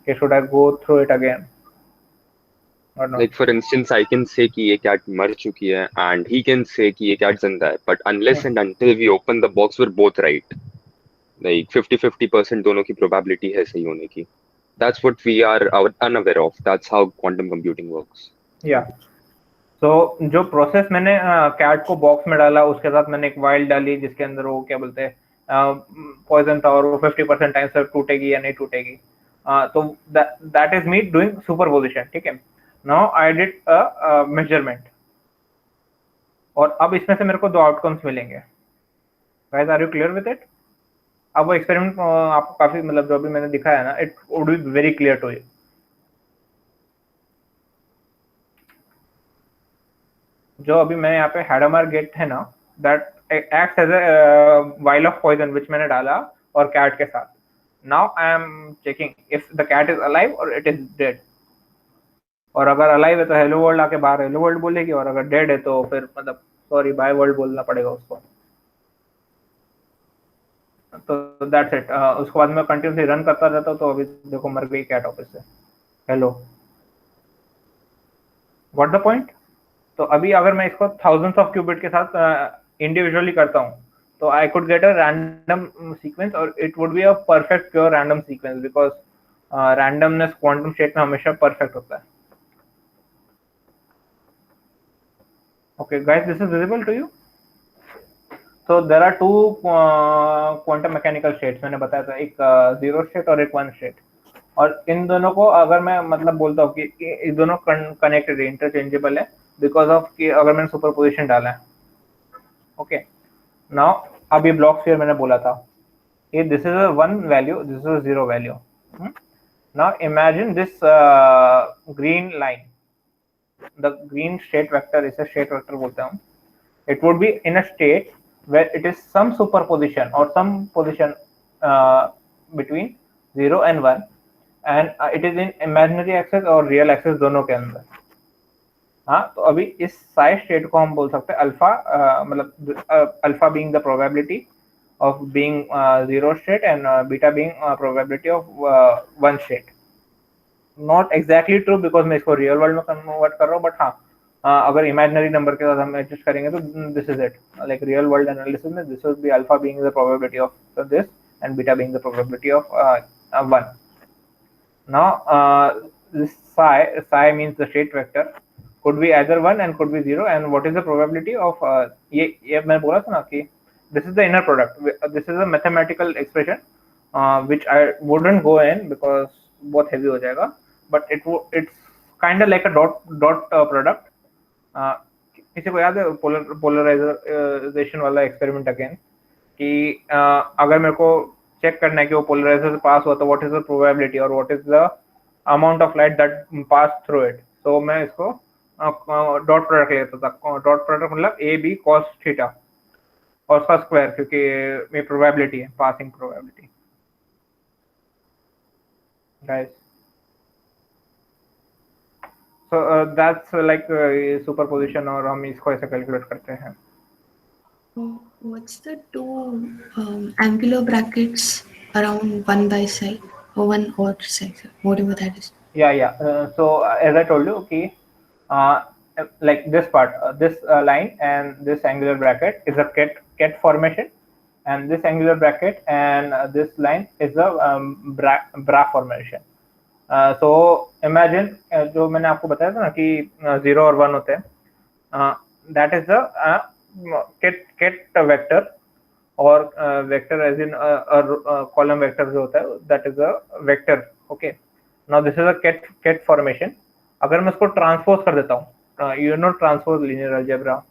कि should I go through it again और not. Like for instance, I can say कि ये cat मर चुकी है and he can say कि ये cat जिंदा है, but unless and until we open the box, we're both right. Like 50-50% दोनों की probability है सही होने की. That's what we are unaware of. That's how quantum computing works. या तो जो प्रोसेस मैंने कैट को बॉक्स में डाला, उसके साथ मैंने एक वाइल्ड डाली जिसके अंदर वो क्या बोलते हैं पॉइजन था, और वो 50% टाइम से टूटेगी या नहीं टूटेगी। तो that is me doing superposition, ठीक है। Now I did a measurement, और अब इसमें से मेरे को 2 आउटकम्स मिलेंगे। Guys are you clear with it? अब वो एक्सपेरिमेंट आपको काफी मतलब जो अभी मैंने दिखाया है ना, it would be very clear to you. जो अभी मैं यहाँ पे हैडमर गेट है ना, that acts as a vial of poison which मैंने डाला और कैट के साथ। Now I am checking if the cat is alive or it is dead, और अगर अलाइव है तो हेलो वर्ल्ड आके बाहर हेलो वर्ल्ड बोलेगी, और अगर डेड है तो फिर मतलब सॉरी बाय वर्ल्ड बोलना पड़ेगा उसको। तो दैट्स इट। उसके बाद मैं कंटिन्यूसली रन करता रहता हूँ, तो अभी देखो मर गई कैट ऑफिस से। Hello, what the point? तो अभी अगर मैं इसको थाउजेंड्स ऑफ क्यूबिट के साथ इंडिविजुअली करता हूँ, तो I could get a random sequence, और it would be a perfect pure random sequence, because randomness quantum state में हमेशा परफेक्ट होता है। Okay guys, this is visible to you? तो there are 2 quantum mechanical states, मैंने बताया था, एक 0 स्टेट और एक 1 स्टेट। और इन दोनों को अगर मैं मतलब बोलता हूँ कि ये दोनों कनेक्टेड इंटरचेंजेबल है, बिकॉज ऑफ कि अगर मैंने सुपरपोजिशन डाला है। ओके नाउ अब ये ब्लॉक स्फीयर मैंने बोला था, ये this is a 1 value, this is a 0 value. Now imagine this green line, the green state vector, इसे स्टेट वेक्टर बोलते हैं हम। It would be in a state where it is some superposition or some position between 0 and 1, and it is in imaginary axis और real axis दोनों के अंदर। हाँ, तो अभी इस साइड स्टेट को हम बोल सकते हैं अल्फा, मतलब alpha being the probability of being 0 state and beta being probability of 1 state. Not exactly true because मैं इसको रियल वर्ल्ड में कन्वर्ट कर रहा हूँ, बट हाँ अगर इमेजिनरी नंबर के साथ हम एडजस्ट करेंगे तो this is it, like real world analysis में this will be alpha being the probability of this and beta being the probability of 1. Now this psi means the state vector could be either 1 and could be 0, and what is the probability of ये मैं बोला था ना कि this is the inner product, this is a mathematical expression which I wouldn't go in because बहुत heavy हो जाएगा, but it's kind of like a dot product. किसी को याद है पोलराइजेशन वाला एक्सपेरिमेंट अगेन, कि अगर मेरे को चेक करना है कि वो पोलराइजर से पास हुआ तो व्हाट इज द प्रोबेबिलिटी और what is the amount of light that pass through it, तो मैं इसको डॉट प्रोडक्ट लेता था। डॉट प्रोडक्ट मतलब ए बी कॉस थीटा और उसका स्क्वायर, क्योंकि ये प्रोबेबिलिटी है, passing probability. Guys so that's like superposition, और हम इसको ऐसे कैलकुलेट करते हैं। What's the two angular brackets around one by side or one odd side, whatever that is? Yeah. So as I told you, okay, uh, like this part, this line and this angular bracket is a ket formation, and this angular bracket and this line is a bra formation. So imagine जो मैंने आपको बताया था ना कि 0 और 1 होते हैं, that is the ket vector, और vector as in column vector जो होता है that is a vector. Okay, now this is a ket formation. अगर मैं इसको ट्रांसपोज कर देता हूँ, you know transpose linear algebra,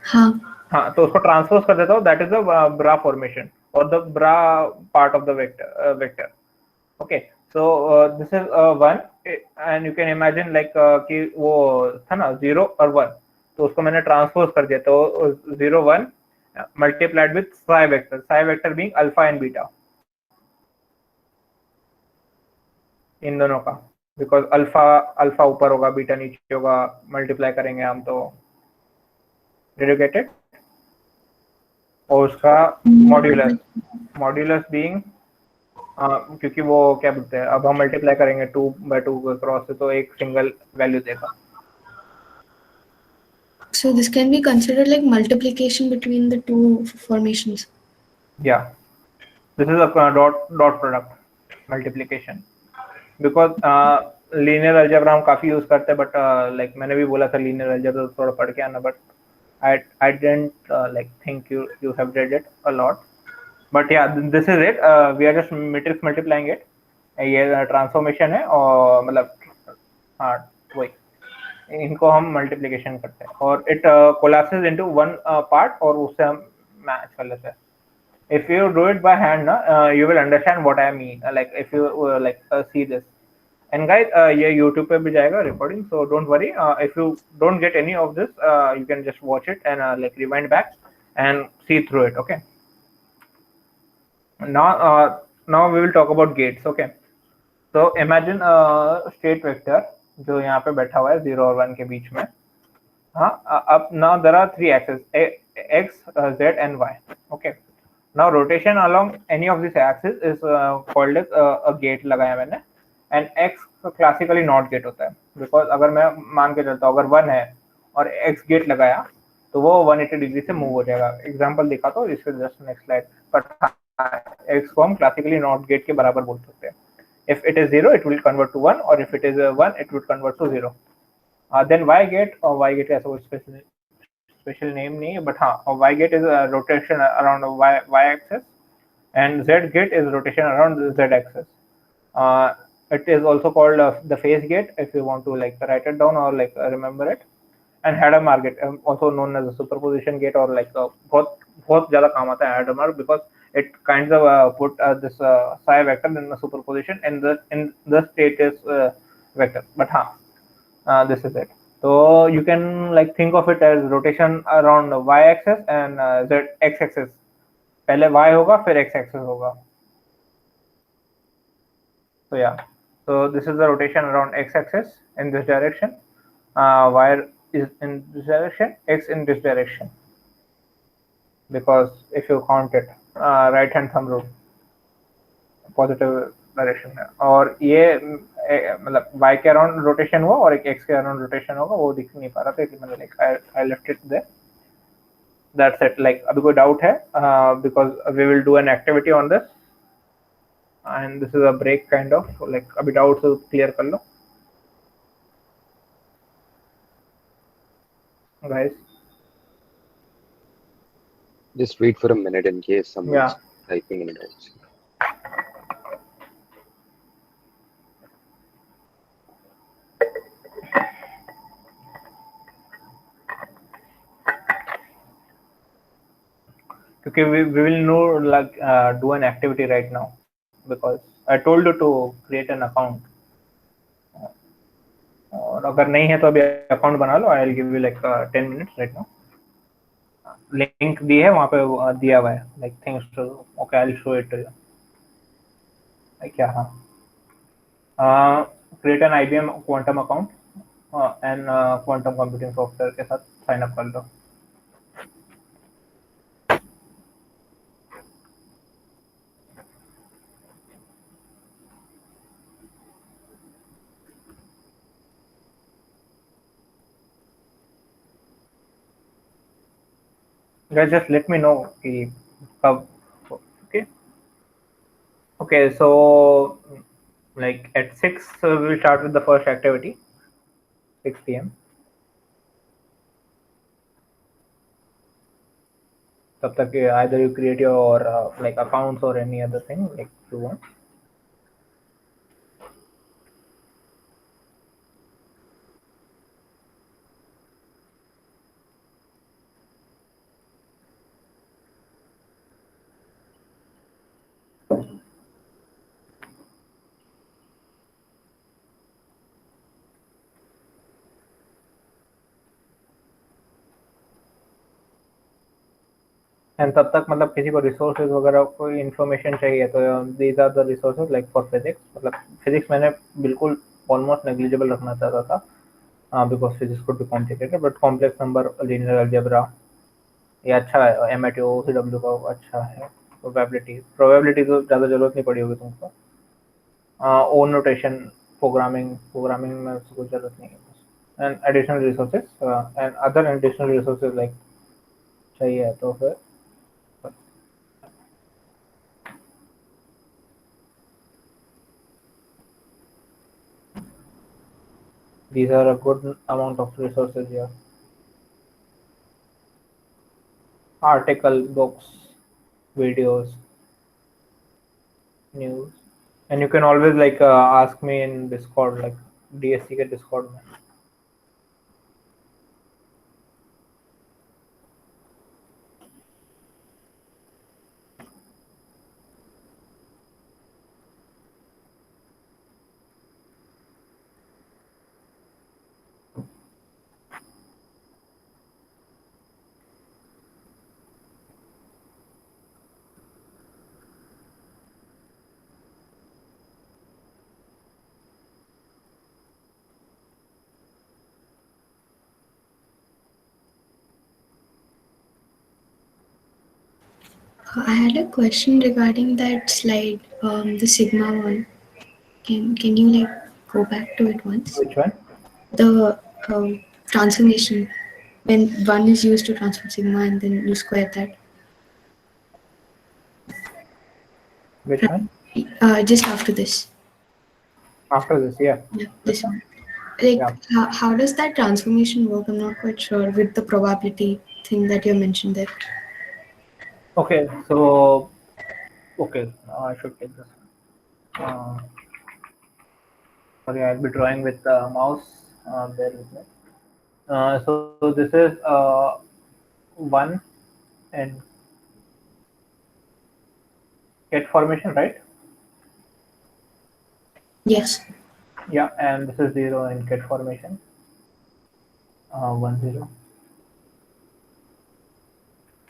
हाँ, तो उसको ट्रांसपोज कर देता हूँ, that is a bra formation और the bra part of the vector. Okay, so this is 1 and you can imagine like कि वो था ना 0 और 1, तो उसको मैंने ट्रांसपोज कर दिया, तो 0 1 multiplied with psi vector being alpha and beta इन दोनों का, बिकॉज अल्फा ऊपर होगा बीटा नीचे होगा, मल्टीप्लाई करेंगे हम तो. Did you get it? और उसका मॉड्यूलस बीइंग, क्योंकि वो क्या बोलते हैं, अब हम मल्टीप्लाई करेंगे 2 by 2 क्रॉस से, तो एक सिंगल वैल्यू देगा. So this can be considered like multiplication between the two formations. Yeah, this is a dot product multiplication, because linear algebra हम काफी यूज करते हैं, बट लाइक मैंने भी बोला था लीनियर अलजेब्रा थोड़ा पढ़ के आना, but I didn't like think you have read it a lot, but yeah, this is it. We are just matrix multiplying it. ये ट्रांसफॉर्मेशन है, और मतलब हाँ वही, इनको हम मल्टीप्लिकेशन करते हैं और it collapses into one part, और उससे हम मैच कर लेते हैं. If you do it by hand, you will understand what I mean. Like if you see this, and guys, ये YouTube पे भी जाएगा recording, so don't worry. If you don't get any of this, you can just watch it and like rewind back and see through it. Okay. Now we will talk about gates. Okay. So imagine state vector जो यहाँ पे बैठा हुआ है 0 और 1 के बीच में. हाँ, अब now there are 3 axes, x, z and y. Okay. Now rotation along any of these axes is called as a gate लगाया मैंने, and x classically not gate होता है, बिकॉज अगर मैं मान के चलता हूँ अगर 1 है और x गेट लगाया तो वो 180 डिग्री से मूव हो जाएगा. एग्जांपल दिखा तो इसके जस्ट नेक्स्ट स्लाइड पर x को हम क्लासिकली नॉट गेट के बराबर बोल सकते हैं. If it is 0, it will convert to 1, or if it is 1, it would convert to 0. Then y gate, or y gate ऐसा कोई special name नहीं है, but हाँ, y gate is a rotation around y axis, and z gate is rotation around the z axis. It is also called the phase gate, if you want to like write it down or like remember it. And Hadamard gate, also known as a superposition gate, or like बहुत ज़्यादा काम आता है Hadamard, because it kind of put this psi vector in the superposition in the status vector. But this is it. So you can like think of it as rotation around y-axis and x-axis. पहले y होगा फिर x-axis होगा. So yeah, so this is the rotation around x-axis in this direction. Y is in this direction, x in this direction. Because if you count it, right hand thumb rule, positive direction में, और ये मतलब y के around rotation हुआ और एक x के around rotation होगा, वो दिख नहीं पा रहा था, मैंने like I left it there. That's it. Like अभी कोई डाउट है, because we will do an activity on this and this is a break kind of, like अभी डाउट क्लियर कर लो guys. Just wait for a minute in case someone's typing in notes. Okay, we will know like do an activity right now, because I told you to create an account. और अगर नहीं है तो अभी account बना लो. I will give you like 10 minutes right now. Link दी है वहाँ पे, दिया हुआ है like things to. Okay, I will show it to you. क्या create an IBM quantum account and quantum computing software के साथ साइन अप कर लो. Guys, just let me know कि कब. Okay. Okay. So like at 6 we'll start with the first activity. 6 p.m. तब तक either you create your like accounts or any other thing like you want. And तब तक मतलब किसी को resources वगैरह कोई इन्फॉर्मेशन चाहिए तो these are the resources like for physics. मतलब फिजिक्स मैंने बिल्कुल ऑलमोस्ट नेग्लिजिबल रखना चाहता था because physics could be complicated but complex number linear algebra ये अच्छा है. एमआईटी ओसीडब्ल्यू का अच्छा है. प्रोबेबिलिटी तो ज़्यादा जरूरत नहीं पड़ी होगी तुमको. ओन नोटेशन प्रोग्रामिंग में उसको कोई जरूरत नहीं है. And additional resources and other additional resources like चाहिए तो फिर these are a good amount of resources here. Article, books, videos, news, and you can always like ask me in Discord, like DSC के Discord में. I had a question regarding that slide, the sigma one. Can you like go back to it once? Which one? The transformation when one is used to transform sigma and then you square that. Which one? Just after this. After this, yeah. Yeah, this one. Like, Yeah. how does that transformation work? I'm not quite sure with the probability thing that you mentioned there. Okay, so okay, I should take this. Sorry, I'll be drawing with the mouse. Bear with me. So this is one and get formation, right? Yes. Yeah, and this is 0 in ket formation. 1 0.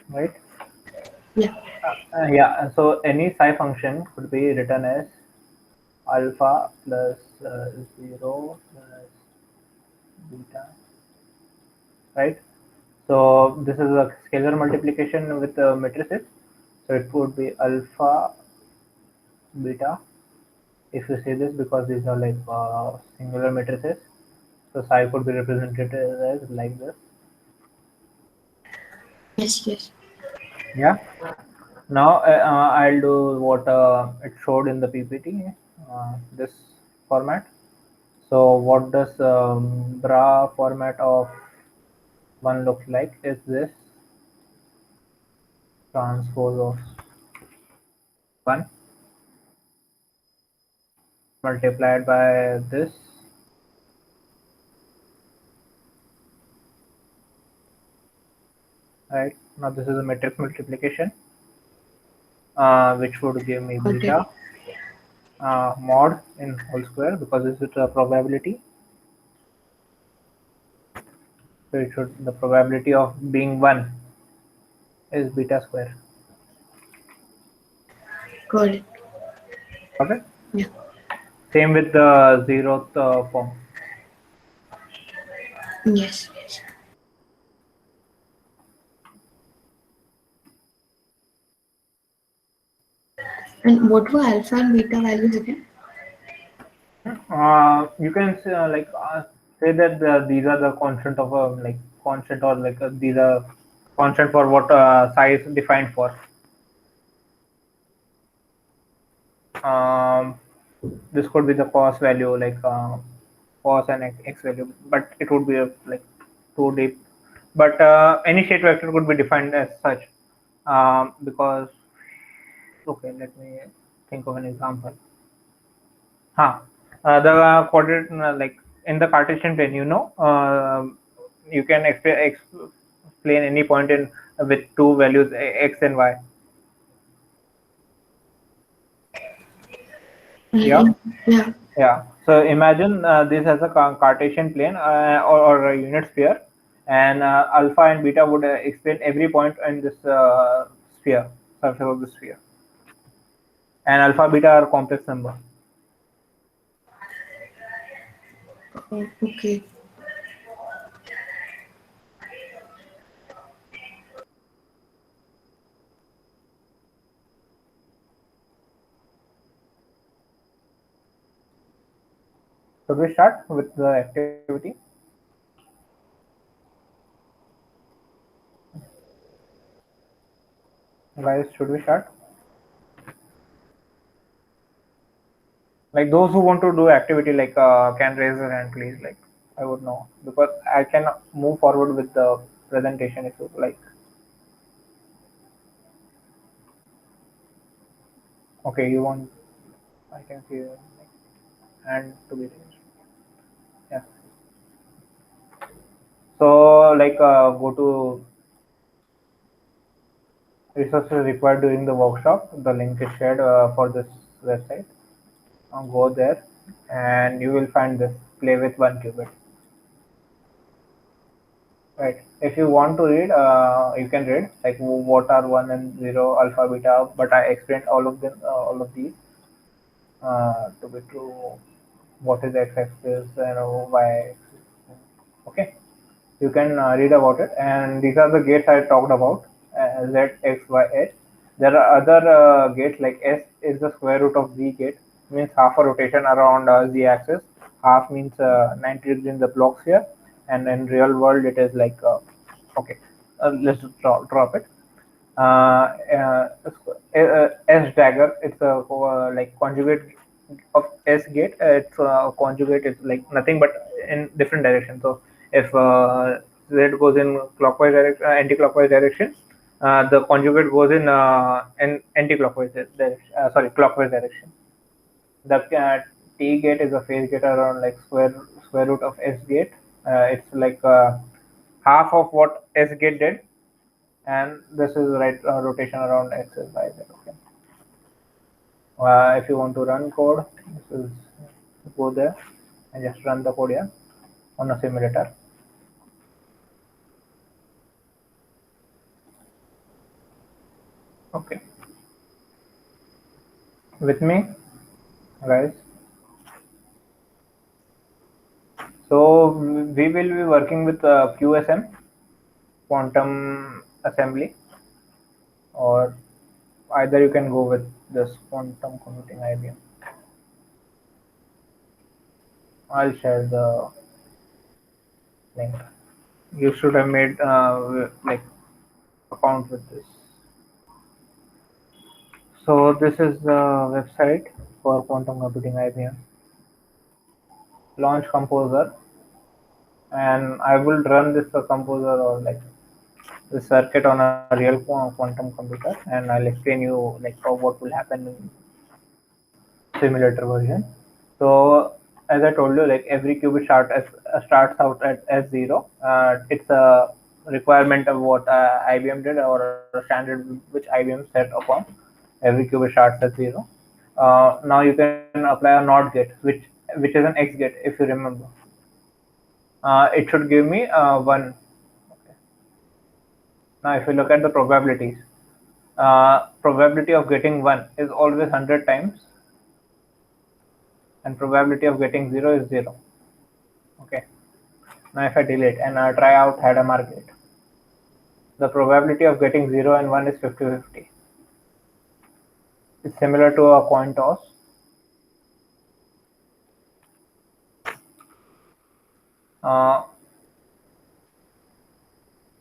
Right? Yeah. Yeah, and so any psi function could be written as alpha plus 0 plus beta. Right? So this is a scalar multiplication with matrices. So it would be alpha beta. If you say this because these are like singular matrices, so psi could be represented as like this. Yes. Yes. Yeah. Now I'll do what it showed in the PPT, this format. So what does bra format of one look like is this transpose of 1 multiplied by this right. Now this is a matrix multiplication which would give me Okay. beta mod in whole square because this is a probability. So it should, the probability of being 1 is beta square. Got it. Okay. Yeah. Same with the zeroth form. Yes. Yes. And what were alpha and beta values again? You can say, say that these are the constant of a like constant or like these are constant for what size defined for. Um, this could be the cos value, like cos and x value, but it would be like too deep. But any state vector could be defined as such, because okay, let me think of an example. The coordinate, like in the Cartesian plane, you can explain any point in with two values x and y. Yeah. Yeah. Yeah. So imagine this as a Cartesian plane, or a unit sphere, and alpha and beta would explain every point in this sphere, surface of the sphere, and alpha beta are complex number. Oh, okay. So we start with the activity. Guys, should we start? Like those who want to do activity, like can raise their hand, please. Like I would know, because I can move forward with the presentation if you like. Okay, you want? I can see your hand to be raised. Yeah. So like go to resources required during the workshop. The link is shared for this website. Go there, and you will find this play with one qubit. Right. If you want to read, you can read like what are 1 and 0, alpha, beta. But I explained all of them, all of these to be true. What is x-axis and y-axis? Okay, you can read about it. And these are the gates I talked about: z, x, y, h. There are other gates like s is the square root of z gate, means half a rotation around z axis. Half means 90 degrees in the block sphere, and in real world it is like okay. Let's drop it. uh, uh, S dagger. It's a like conjugate of S gate. It's conjugate is like nothing but in different direction. So if Z goes in clockwise direction, anti-clockwise direction, the conjugate goes in anti-clockwise direction. Sorry, clockwise direction. The T gate is a phase gate around like square root of S gate. It's like half of what S gate did, and this is right rotation around x is y z. Okay. If you want to run code, this is go there and just run the code here on a simulator. Okay. With me, guys. So we will be working with QSM, quantum assembly, or either you can go with this quantum computing IBM. I'll share the link. You should have made like account with this. So this is the website for quantum computing IBM. Launch Composer, and I will run this composer or like the circuit on a real quantum computer, and I'll explain you like what will happen in simulator version. So as I told you, like every qubit starts out at S0. It's a requirement of what IBM did, or a standard which IBM set upon. Every qubit starts at 0. Now you can apply a NOT gate, which is an X gate, if you remember. It should give me 1. Okay. Now if you look at the probabilities, probability of getting 1 is always 100 times, and probability of getting 0 is 0. Okay. Now if I delete and I try out Hadamard gate, the probability of getting 0 and 1 is 50-50. It's similar to a coin toss.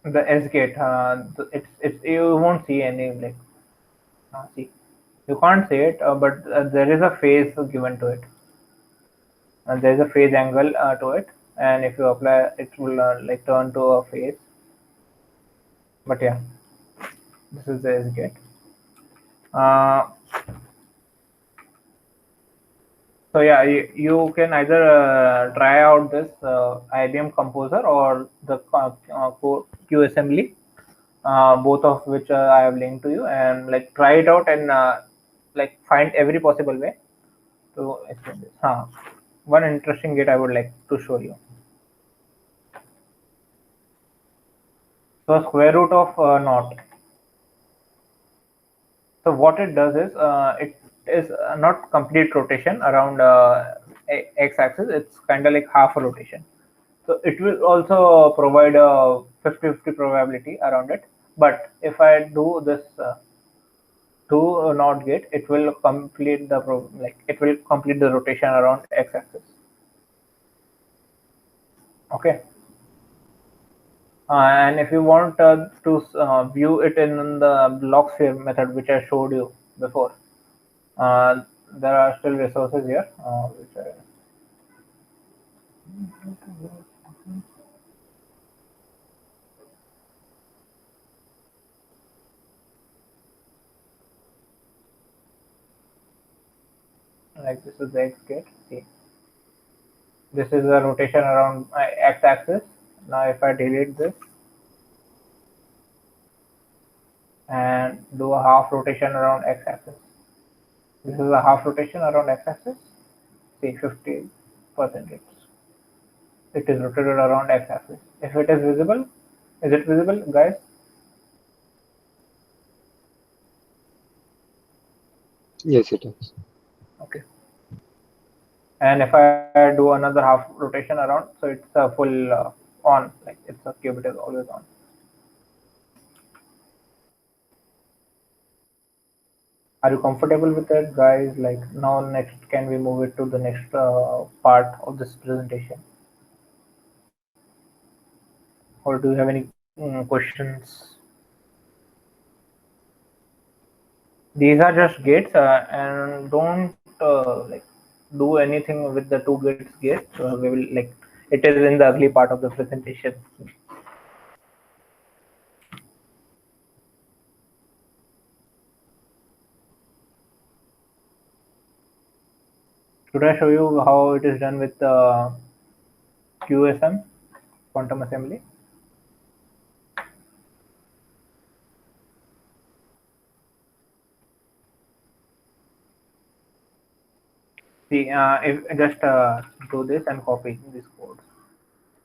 the S gate. It's you won't see any like see you can't see it, but there is a phase given to it. There is a phase angle to it, and if you apply, it will like turn to a phase. But yeah, this is the S gate. So yeah, you can either try out this IBM Composer or the QAssembly, both of which I have linked to you, and like try it out and like find every possible way to explain this. One interesting gate I would like to show you. So square root of naught. So what it does is it is not complete rotation around x-axis. It's kind of like half a rotation. So it will also provide a 50-50 probability around it. But if I do this to NOT gate, it will complete the rotation around x-axis. Okay. And if you want to view it in the block sphere method, which I showed you before, there are still resources here. Like this is the X gate. See, this is the rotation around my x-axis. Now if I delete this and do a half rotation around x-axis, this is a half rotation around x-axis. See, 50%. It is rotated around x-axis. If it is visible, is it visible, guys? Yes, it is. Okay. And if I do another half rotation around, so it's a full on, like it's a qubit is always on. Are you comfortable with it, guys? Like now, next, can we move it to the next part of this presentation? Or do you have any questions? These are just gates, and don't like do anything with the two gates. We will like it is in the ugly part of the presentation. Should I show you how it is done with QSM, quantum assembly? See, if just do this and copy this code.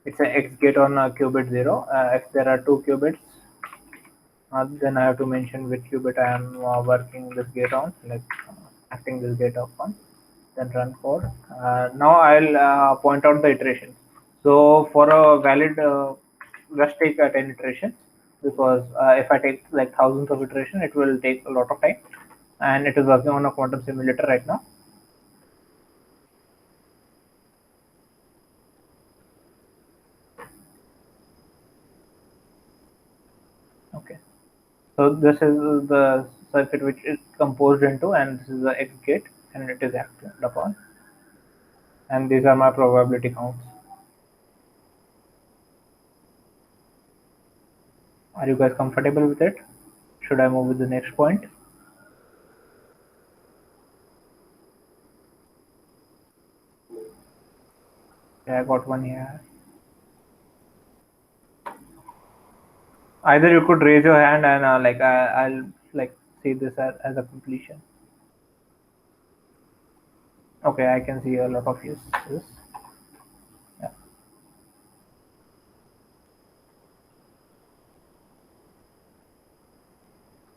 It's an X gate on qubit 0. If there are 2 qubits, then I have to mention which qubit I am working this gate on, like acting this gate upon. Then run code. Now I'll point out the iteration. So for a valid, just take 10 iterations, because if I take like thousands of iterations, it will take a lot of time. And it is working on a quantum simulator right now. Okay. So this is the circuit which is composed into, and this is the X gate, and it is acted upon. And these are my probability counts. Are you guys comfortable with it? Should I move with the next point? Yeah, I got one here. Either you could raise your hand and I'll like see this as a completion. Okay, I can see a lot of uses. Yeah.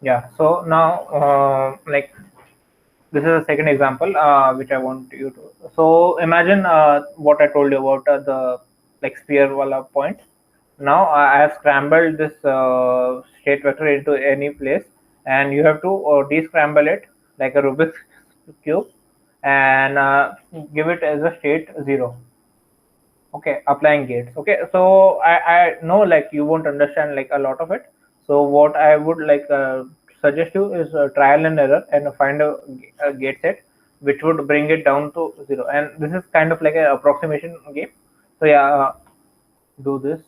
Yeah. So now, like this is a second example which I want you to. So imagine what I told you about the like sphere wala point. Now I have scrambled this state vector into any place, and you have to descramble it like a Rubik's cube and give it as a state 0. Okay, applying gates. Okay, so I know like you won't understand like a lot of it. So what I would like suggest you is trial and error and find a gate set which would bring it down to zero. And this is kind of like an approximation game. So yeah, do this.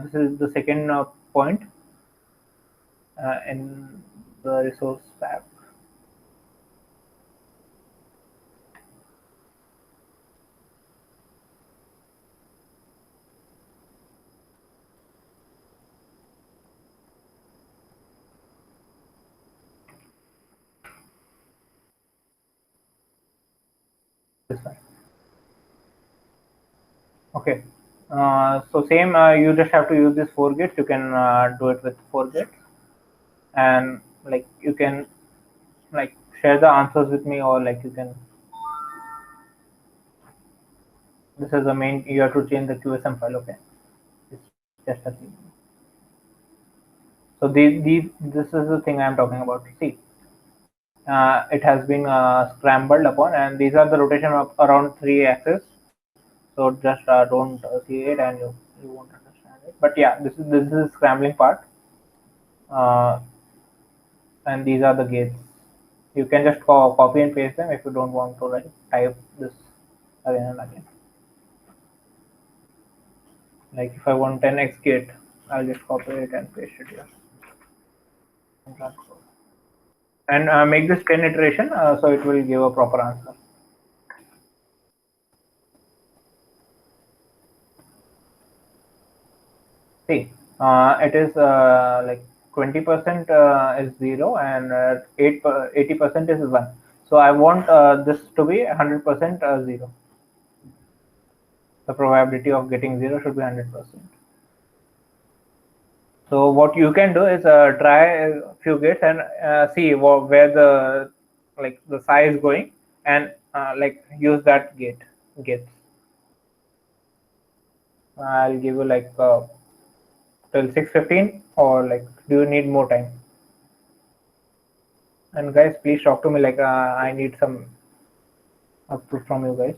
This is the second point in the resource tab. This one. Okay. So same, you just have to use these four gates. You can do it with four gates, and like you can like share the answers with me, or like you can. This is the main. You have to change the QSM file. Okay, it's just a thing. So this is the thing I am talking about. See, it has been scrambled upon, and these are the rotation of around three axes. So just don't see it, and you won't understand it. But yeah, this is scrambling part. Uh, and these are the gates. You can just copy and paste them if you don't want to like type this again and again. Like if I want 10x gate, I'll just copy it and paste it here. And transfer. And make this 10 iteration so it will give a proper answer. See, it is like 20% is 0 and 80% is 1. So I want this to be 100% 0. The probability of getting 0 should be 100%. So what you can do is try a few gates and see where the like the size is going, and like use that gates. I'll give you like till 6:15, or like do you need more time? And guys, please talk to me, like I need some output from you guys.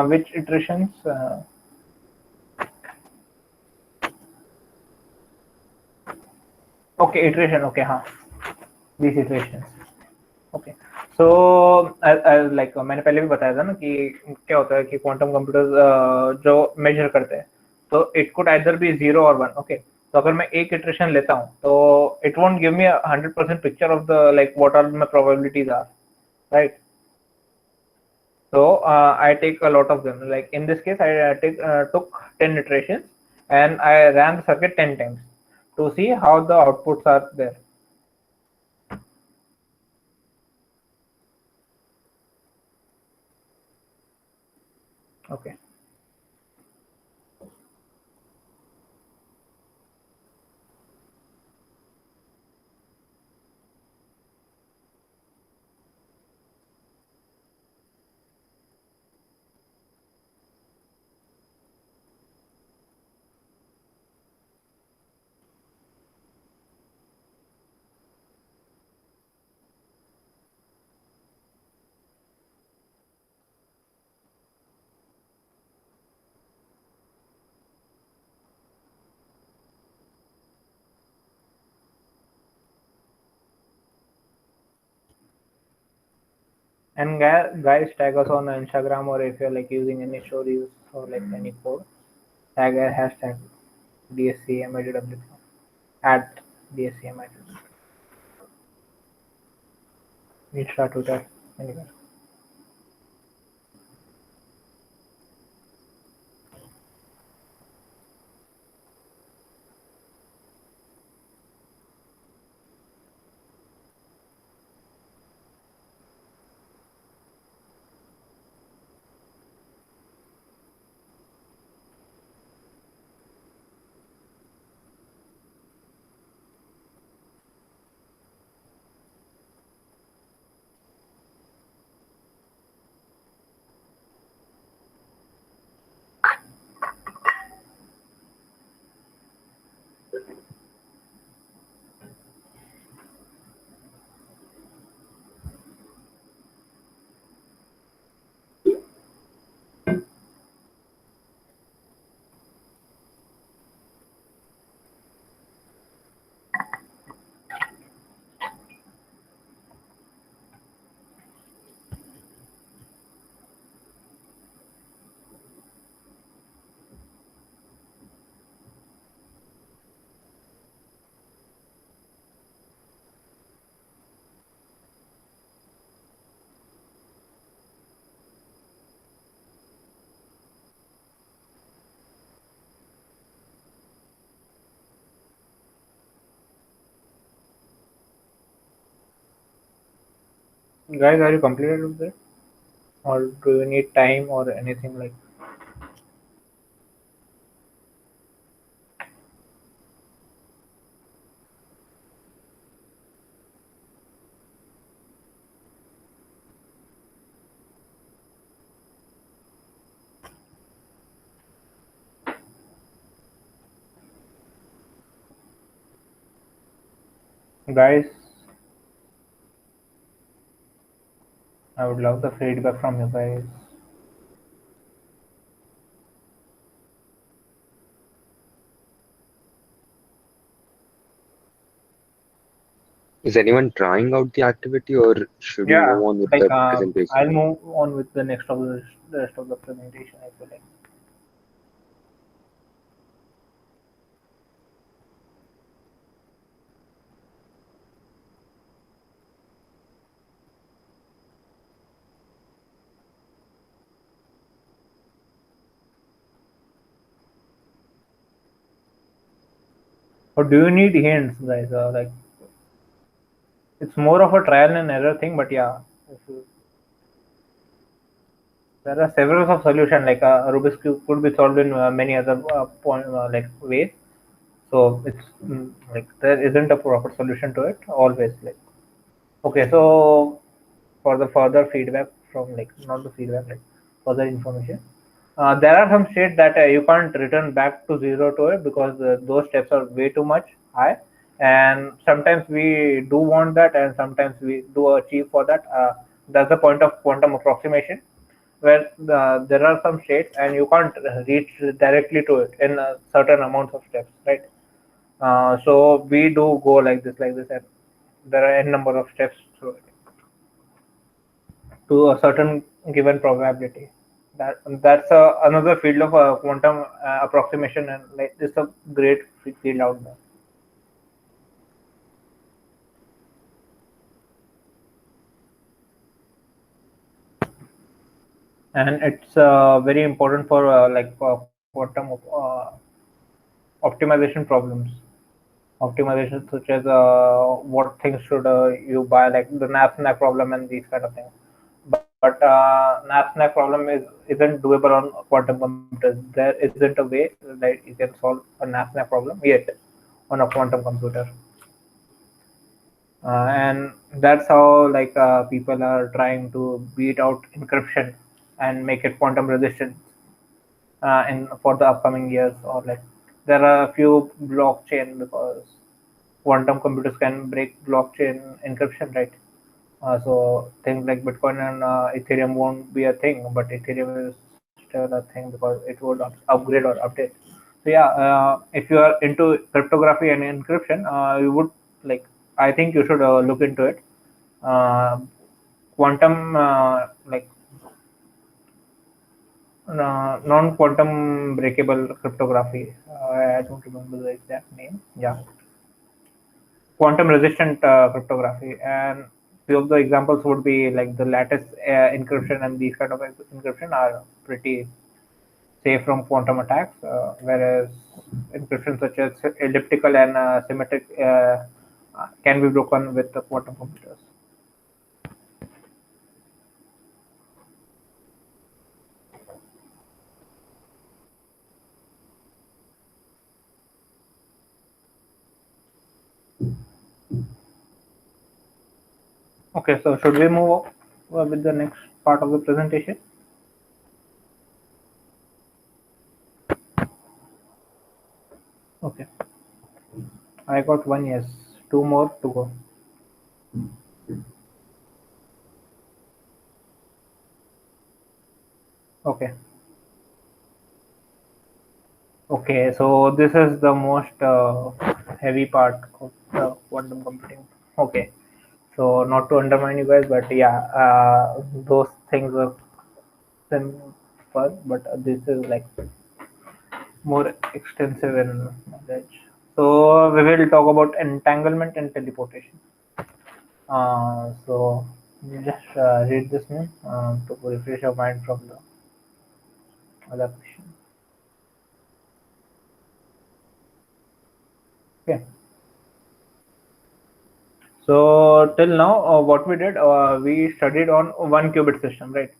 Which iterations? Okay, iteration. Okay, huh? These iterations. Okay so like मैंने पहले भी बताया था ना कि क्या होता है कि क्वांटम कंप्यूटर्स जो मेजर करते हैं, तो इट कुड आइदर बी 0 और 1. ओके, तो अगर मैं एक इटरेशन लेता हूँ तो it won't give me 100% picture of the like what are my probabilities are, right? So I take a lot of them. Like in this case, I took 10 iterations and I ran the circuit 10 times to see how the outputs are there. Okay. And guys, tag us on Instagram, or if you're like using any stories or like any code, tag a hashtag DSCMIDW at DSCMIDW. Insta, Twitter, anywhere. Guys, are you completed with it? Or do you need time or anything like? Guys, I would love the feedback from you guys. Is anyone trying out the activity, or should we Yeah, move on with like the presentation? I'll move on with the next of the rest of the presentation. I feel like. Or do you need hints, guys? Like it's more of a trial and error thing, but yeah, if you, there are several of solution. Like Rubik's cube could be solved in many other like ways. So it's like there isn't a proper solution to it always. Like okay, so for the further feedback from like not the feedback like further information. There are some states that you can't return back to zero to it because those steps are way too much high, and sometimes we do want that, and sometimes we do achieve for that. That's the point of quantum approximation, where there are some states and you can't reach directly to it in certain amounts of steps, right? So we do go like this, and there are n number of steps through it to a certain given probability. That's another field of quantum approximation, and like it's a great field out there. And it's very important for quantum optimization problems. Optimization such as what things should you buy, like the NAP-SNAP problem and these kind of things. But NAP-SNAP problem isn't doable on quantum computers. There isn't a way that you can solve a NAP-SNAP problem yet on a quantum computer. And that's how people are trying to beat out encryption and make it quantum resistant in for the upcoming years. Or like there are a few blockchain because quantum computers can break blockchain encryption, right? So things like Bitcoin and Ethereum won't be a thing, but Ethereum is still a thing because it would upgrade or update. So yeah, if you are into cryptography and encryption, you would like. I think you should look into it. Uh, Quantum non-quantum breakable cryptography. I don't remember the exact name. Yeah, quantum resistant cryptography, and few of the examples would be like the lattice encryption, and these kind of encryption are pretty safe from quantum attacks, whereas encryption such as elliptical and symmetric can be broken with the quantum computers. Okay, so should we move with the next part of the presentation? Okay, I got one yes, two more to go. Okay. Okay, so this is the most heavy part of the quantum computing. Okay, so not to undermine you guys, but yeah, those things are simple, but this is like more extensive in knowledge. So we will talk about entanglement and teleportation. So you just read this name to refresh your mind from the other question. Okay. So till now, what we did, we studied on 1 qubit system, right?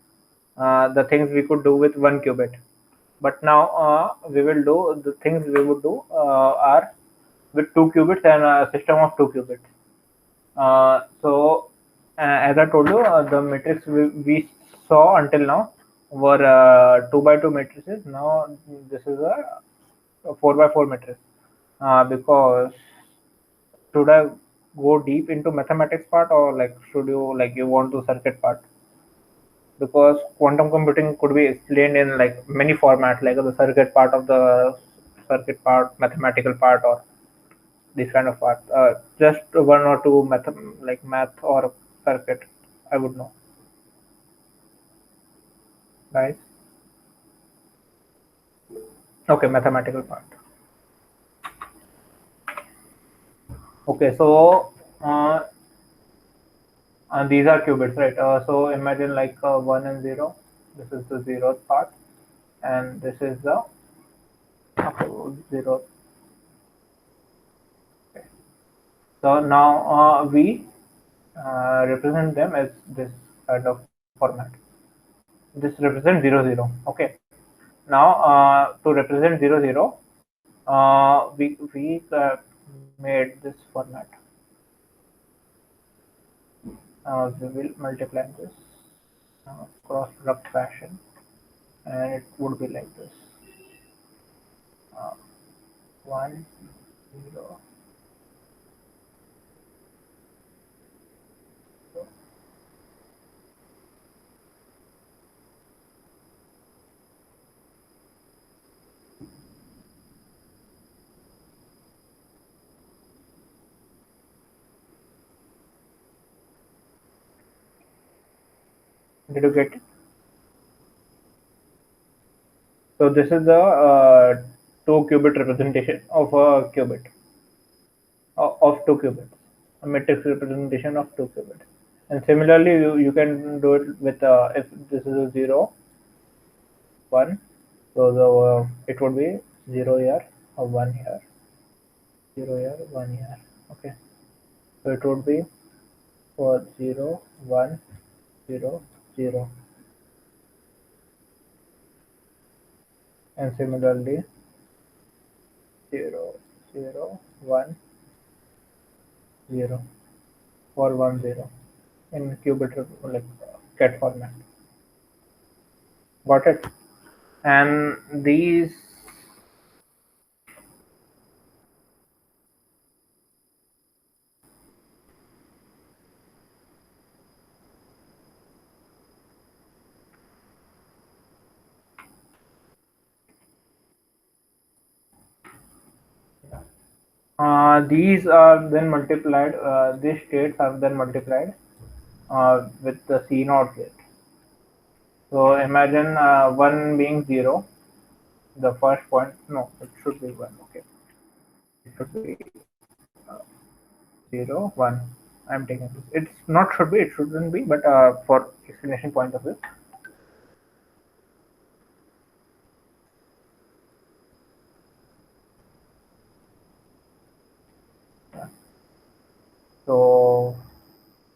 The things we could do with 1 qubit. But now we will do the things we would do are with 2 qubits and a system of 2 qubits. So as I told you, the matrix we saw until now were 2 by 2 matrices. Now this is a 4 by 4 matrix. Because should I go deep into mathematics part, or like should you want to circuit part? Because quantum computing could be explained in like many formats, like the circuit part of the circuit part, mathematical part, or this kind of part. Just one or two math or circuit, I would know, guys. Okay, mathematical part. Okay, so these are qubits, right? So imagine like 1 and 0. This is the zeroth part, and this is the zeroth. Okay. So now we represent them as this kind of format. This represents 0 0. Okay. Now to represent 0 0, we made this format. We will multiply this cross product fashion, and it would be like this: 1 0. Did you get it? So this is the 2 qubit representation of a qubit, of 2 qubits, a matrix representation of 2 qubits. And similarly, you can do it with if this is a 0 1, so it would be 0 here or 1 here, 0 here, 1 here. Okay, so it would be for 0 1 0 0, and similarly 0 0 1 0 or 1 0 in qubit like cat format. Got it? And these these are then multiplied, these states are then multiplied with the C naught gate. So imagine 1 being 0, the first point, no, it should be 1, okay. It should be uh, 0, 1. I'm taking this. It's not should be, it shouldn't be, but for explanation point of view. Yeah. So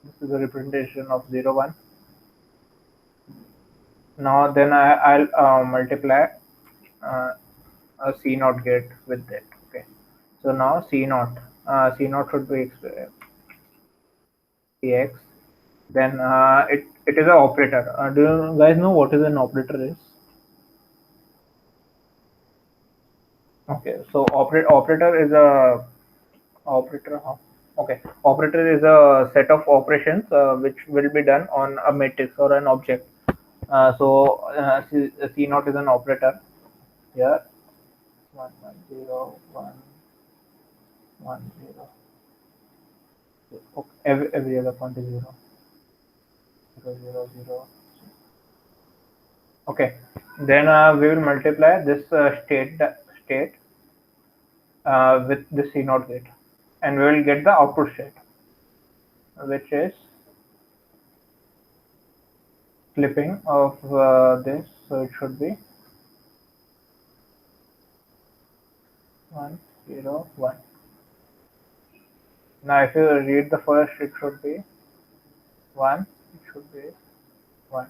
this is a representation of 0 1. Now then I'll multiply a C naught gate with that. Okay. So now C naught should be Cx. Then it is an operator. Do you guys know what is an operator is? Okay. So operator is a operator. Okay. Operator is a set of operations which will be done on a matrix or an object. C naught is an operator. Here 1 1 0 1 1 0. Okay. Every other point is 0 0 0 0. Okay. Then we will multiply this state with the C naught gate, and we will get the output state, which is flipping of this. So it should be 1 0 1. Now, if you read the first, it should be 1. It should be 1.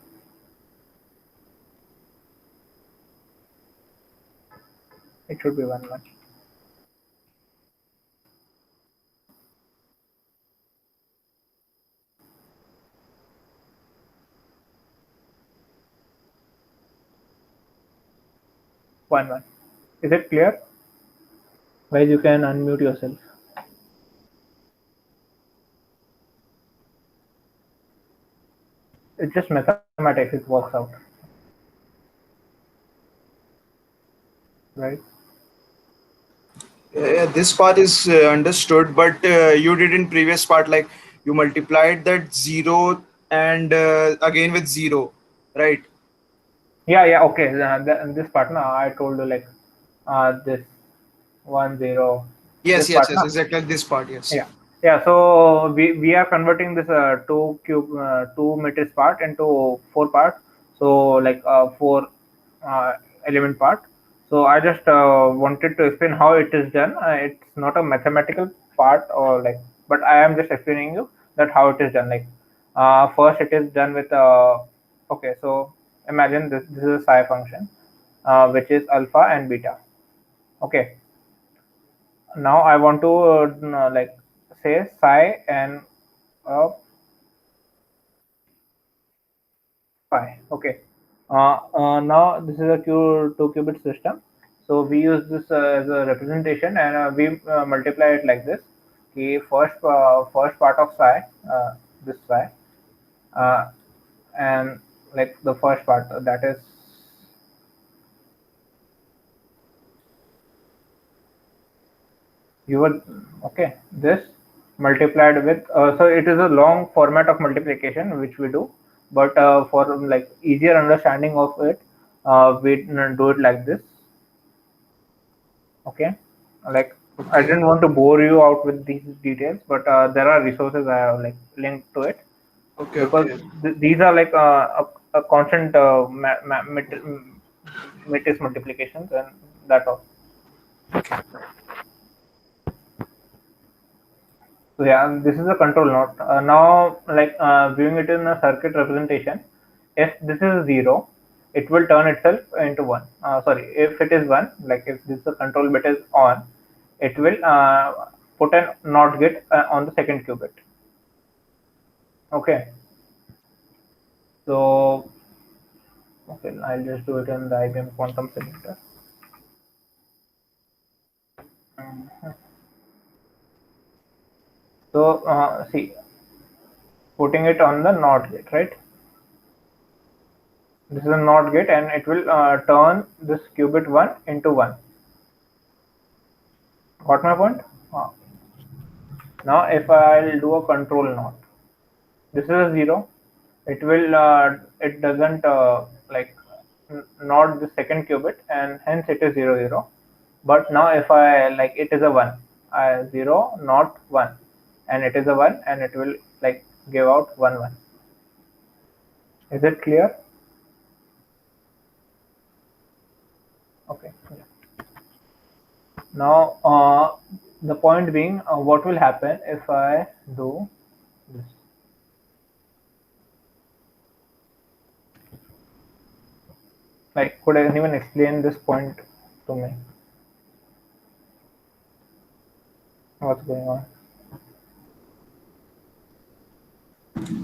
It should be 1, 1. One, one. Is it clear? Guys, you can unmute yourself. It's just mathematics, it works out. Right? Yeah, this part is understood, but you did in previous part, like you multiplied that 0 and again with 0, right? Yeah, okay. This part, now I told you like this 1, 0. Yes, This part, exactly like this part, yes. Yeah. So we are converting this 2 matrix part into 4 parts. So like 4 element part. So I just wanted to explain how it is done. It's not a mathematical part or like, but I am just explaining you that how it is done. Like first it is done with okay. So imagine this is a psi function, which is alpha and beta. Okay. Now I want to like say psi and phi. Okay. Now this is a 2-qubit system. So we use this as a representation, and we multiply it like this. The first part of psi, this psi, and like the first part, that is you were okay. This multiplied with so it is a long format of multiplication which we do, but for like easier understanding of it, we do it like this. Okay, like I didn't want to bore you out with these details, but there are resources I have like linked to it. Okay. Because these are like a constant matrix multiplications, and that all. So yeah, this is a control node. Now, like viewing it in a circuit representation, if this is 0, it will turn itself into 1. Sorry, if it is 1, like if this control bit is on, it will put a NOT gate on the second qubit. Okay. So, okay, I'll just do it in the IBM quantum simulator. So, see, putting it on the NOT gate, right? This is a NOT gate, and it will turn this qubit 1 into 1. Got my point? Now, if I'll do a control NOT, this is a 0. It will, it doesn't like not the second qubit, and hence it is 0, 0. But now, if I like it is a 1, 0, not 1, and it is a 1, and it will like give out 1, 1. Is it clear? Okay. Yeah. Now, the point being, what will happen if I do this? Like, could anyone explain this point to me? What's going on?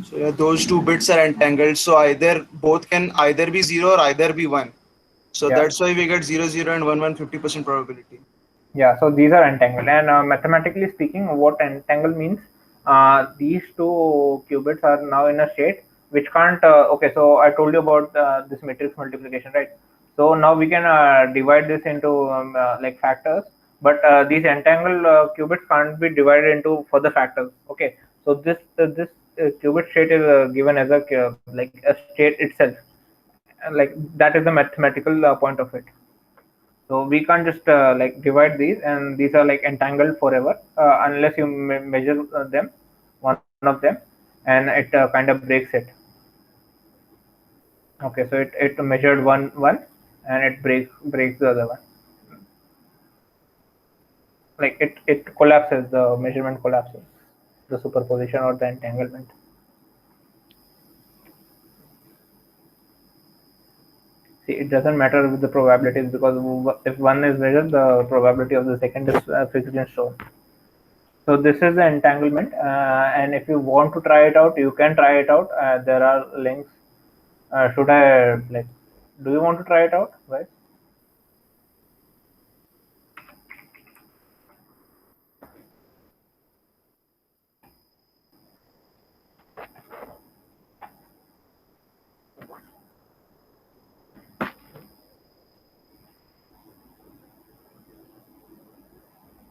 So yeah, those two bits are entangled. So either both can either be 0 or either be 1. So that's why we get 0, 0 and 1, 1, 50% probability. Yeah, so these are entangled, and mathematically speaking, what entangle means, these two qubits are now in a state which can't. Okay, so I told you about this matrix multiplication, right? So now we can divide this into like factors, but these entangled qubits can't be divided into further factors. Okay, so this qubit state is given as a like a state itself, and like that is the mathematical point of it. So we can't just like divide these, and these are like entangled forever unless you measure them, one of them, and it kind of breaks it. Okay, so it measured one, and it breaks the other one. Like it collapses, the measurement collapses. the superposition or the entanglement. See, it doesn't matter with the probabilities, because if one is bigger, the probability of the second is fixed in stone. So this is the entanglement, and if you want to try it out, you can try it out. There are links. Should I, like, do you want to try it out, guys?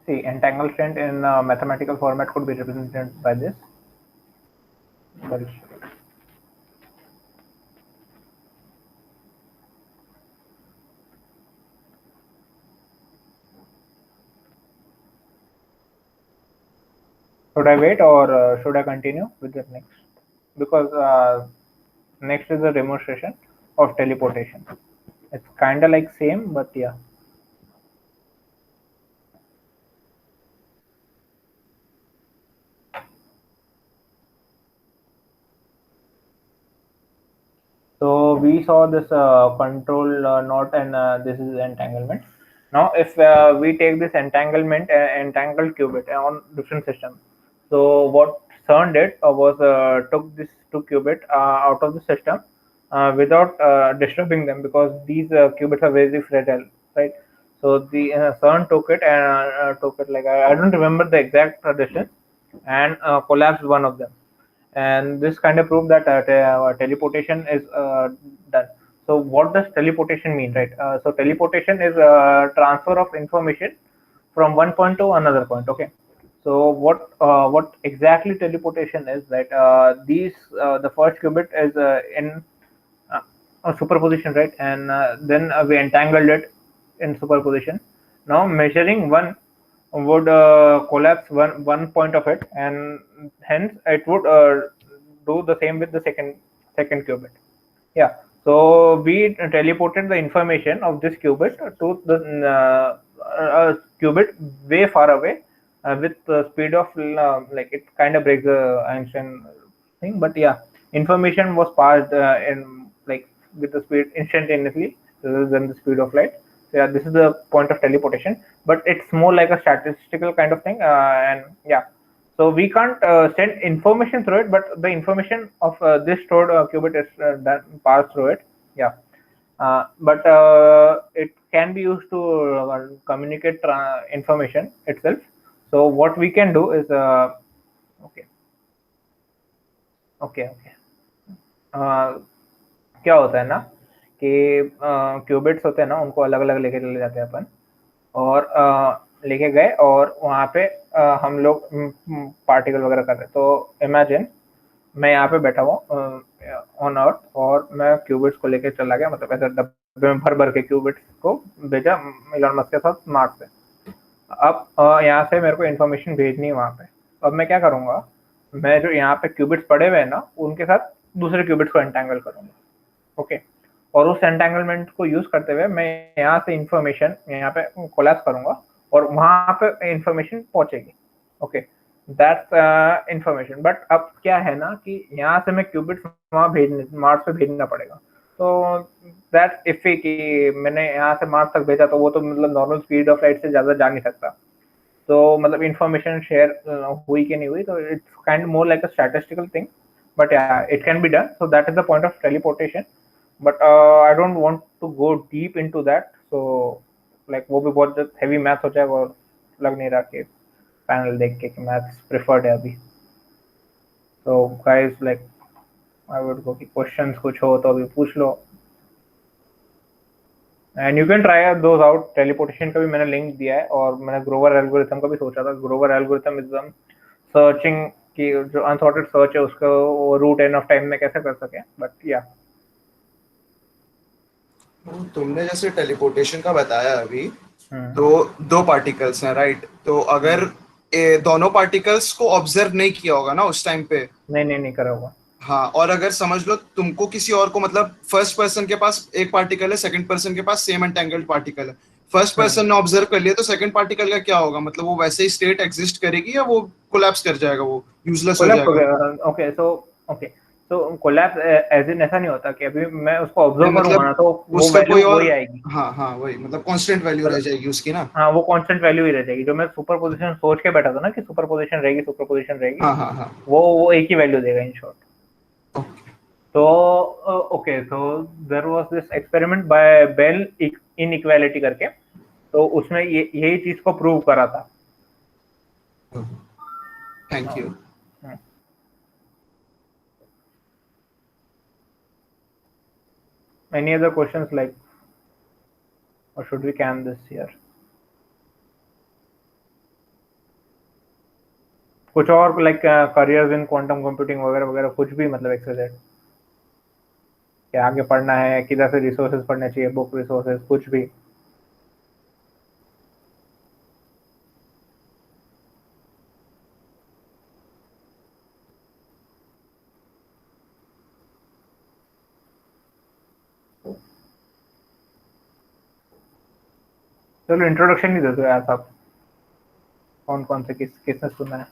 See, entangled strength in mathematical format could be represented by this. Sorry. Should I wait, or should I continue with the next? Because next is a demonstration of teleportation. It's kind of like same, but yeah. So we saw this control knot, and this is entanglement. Now, if we take this entanglement, entangled qubit on different systems, so what CERN did was took this two qubit out of the system without disturbing them, because these qubits are very fragile, right? So the CERN took it and took it, like, I don't remember the exact distance, and collapsed one of them. And this kind of proved that teleportation is done. So what does teleportation mean, right? So teleportation is transfer of information from one point to another point. Okay. So what exactly teleportation is, that the first qubit is in a superposition, right? And then we entangled it in superposition. Now measuring one would collapse one point of it, and hence it would do the same with the second qubit. Yeah. So we teleported the information of this qubit to the qubit way far away with the speed of like, it kind of breaks the Einstein thing, but yeah, information was passed in, like, with the speed instantaneously rather than the speed of light. So yeah, this is the point of teleportation, but it's more like a statistical kind of thing, and yeah, so we can't send information through it, but the information of this stored qubit is passed through it. Yeah, but it can be used to communicate information itself. So what we can do is okay. क्या होता है ना कि qubits होते हैं ना, उनको अलग अलग लेके चले जाते हैं अपन, और लेके गए और वहाँ पे हम लोग पार्टिकल वगैरह कर रहे हैं. तो इमेजिन मैं यहाँ पे बैठा हुआ ऑन अर्थ, और मैं क्यूबिट्स को लेके चला गया, मतलब ऐसे डब्बे में भर भर के क्यूबिट्स को भेजा इलॉन मस्क के साथ मार्स पे. अब यहाँ से मेरे को इन्फॉर्मेशन भेजनी है वहाँ पे. अब मैं क्या करूँगा, मैं जो यहाँ पे क्यूबिट्स पड़े हुए हैं ना, उनके साथ दूसरे क्यूबिट्स को एंटेंगल करूँगा. ओके. और उस एंटेंगलमेंट को यूज करते हुए मैं यहाँ से इंफॉर्मेशन यहाँ पे कोलैप्स करूँगा, और वहाँ पे इंफॉर्मेशन पहुँचेगी. Okay, that's information. बट अब क्या है ना कि यहाँ से मैं क्यूबिट्स वहाँ मार्स पे भेजना पड़ेगा. तो दैट्स इफी कि मैंने यहाँ से मार्स तक भेजा, तो वो तो मतलब नॉर्मल स्पीड ऑफ लाइट से ज़्यादा जा नहीं सकता. तो मतलब इंफॉर्मेशन शेयर हुई कि नहीं हुई, तो it's kind more like a statistical thing, but it can be done. So that is the point of teleportation. But I don't want to go deep into that. So like वो भी बहुत heavy math हो जाएगा, और लग नहीं रहा कि पैनल देख के कि maths preferred है अभी. So guys, like I would go कि questions कुछ हो तो अभी पूछ लो, and you can try those out. Teleportation का भी मैंने लिंक दिया है, और मैंने ग्रोवर एल्गोरिथम का भी सोचा था. ग्रोवर एल्गोरिथम इज सर्चिंग की जो अनसॉर्टेड सर्च है उसको रूट n ऑफ टाइम में कैसे कर सके. बट या तुमने जैसे टेलीपोर्टेशन का बताया अभी, तो दो पार्टिकल्स हैं, राइट? तो अगर दोनों पार्टिकल्स को ऑब्जर्व नहीं किया होगा ना उस टाइम पे, नहीं करा होगा. हाँ, और अगर समझ लो तुमको किसी और को, मतलब फर्स्ट पर्सन के पास एक पार्टिकल है, सेकंड पर्सन के पास सेम एंटेंगल्ड पार्टिकल है, फर्स्ट पर्सन ने ऑब्जर्व कर लिया तो सेकंड पार्टिकल का क्या होगा, मतलब वो वैसे ही स्टेट एग्जिस्ट करेगी या वो कोलैप्स कर जाएगा, वो यूजलेस हो कोलैप्स हो जाएगा? गया। ओके तो कोलैप्स एज इन ऐसा नहीं होता कि अभी मैं उसको ऑब्जर्व करूंगा मतलब ना तो वो उसका वैल्यू कोई और, वही आएगी। हाँ हाँ वही, मतलब कांस्टेंट वैल्यू रह जाएगी उसकी ना। हाँ वो कांस्टेंट वैल्यू ही रह जाएगी। जो मैं सुपर पोजिशन सोच के बैठा था ना कि सुपर पोजिशन रहेगी, सुपर पोजिशन रहेगी, हाँ हाँ हाँ। वो एक ही वैल्यू देगा इन शॉर्ट। Okay. तो okay, so there was this experiment by Bell inequality करके, तो उसमें यही चीज को प्रूव करा था। Thank you. Any other questions, like, or should we can this here? कुछ और लाइक करियर्स इन क्वांटम कंप्यूटिंग वगैरह वगैरह, कुछ भी मतलब एक्सरसाइज क्या आगे पढ़ना है, किधर से रिसोर्सेज पढ़ने चाहिए, बुक रिसोर्सेज, कुछ भी? चलो इंट्रोडक्शन ही दे दो यार साहब, कौन कौन से किसने सुना है?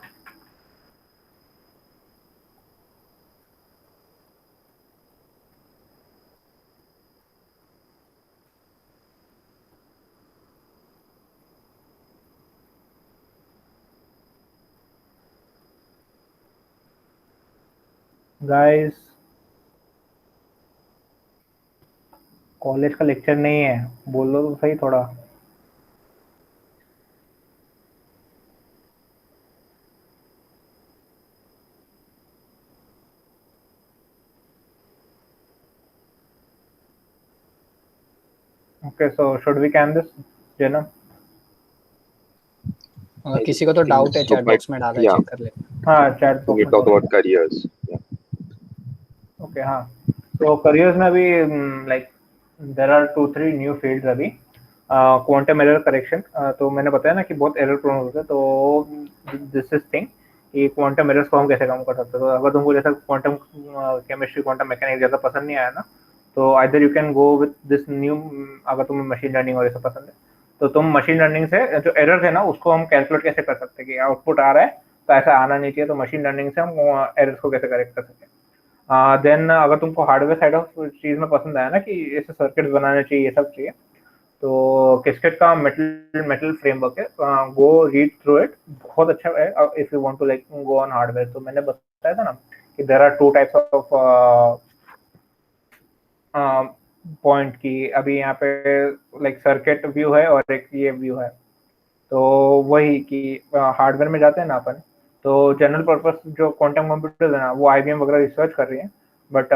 गाइस कॉलेज का लेक्चर नहीं है, बोलो तो सही थोड़ा। Okay so should we can this जनम? किसी को तो डाउट है So, चैट बॉक्स में डाला है, yeah. चेक कर ले। हाँ chat So we box talk में। about careers. Yeah. ओके हाँ, तो करियर्स में अभी like there are 2-3 new fields अभी। क्वांटम एरर करेक्शन, तो मैंने बताया ना कि बहुत एरर प्रोन होता है, तो दिस इज थिंग कि क्वांटम एरर्स को हम कैसे कम कर सकते हैं। तो अगर तुमको जैसा क्वांटम केमिस्ट्री, क्वांटम मैकेनिक्स ज़्यादा पसंद नहीं आया ना, तो either you can go with this new. अगर तुम्हें मशीन लर्निंग और ये सब पसंद है तो तुम मशीन लर्निंग से जो एरर्स है ना उसको हम कैलकुलेट कैसे कर सकते हैं कि आउटपुट आ रहा है तो ऐसा आना नहीं चाहिए, तो मशीन लर्निंग से हम एरर्स को कैसे करेक्ट कर सकें। देन अगर तुमको हार्डवेयर साइड ऑफ चीज में पसंद आया ना कि ऐसे सर्किट्स बनाने चाहिए, ये सब चाहिए, तो किस्केट का मेटल मेटल फ्रेमवर्क है, गो रीड थ्रू इट, बहुत अच्छा है if you want to like go on hardware. तो मैंने बताया था ना कि there are 2 types of point की अभी यहाँ पे लाइक सर्किट व्यू है और एक ये व्यू है। तो वही कि हार्डवेयर में जाते हैं ना अपन, तो जनरल पर्पस जो क्वांटम कंप्यूटर्स है ना वो IBM वगैरह रिसर्च कर रही है, बट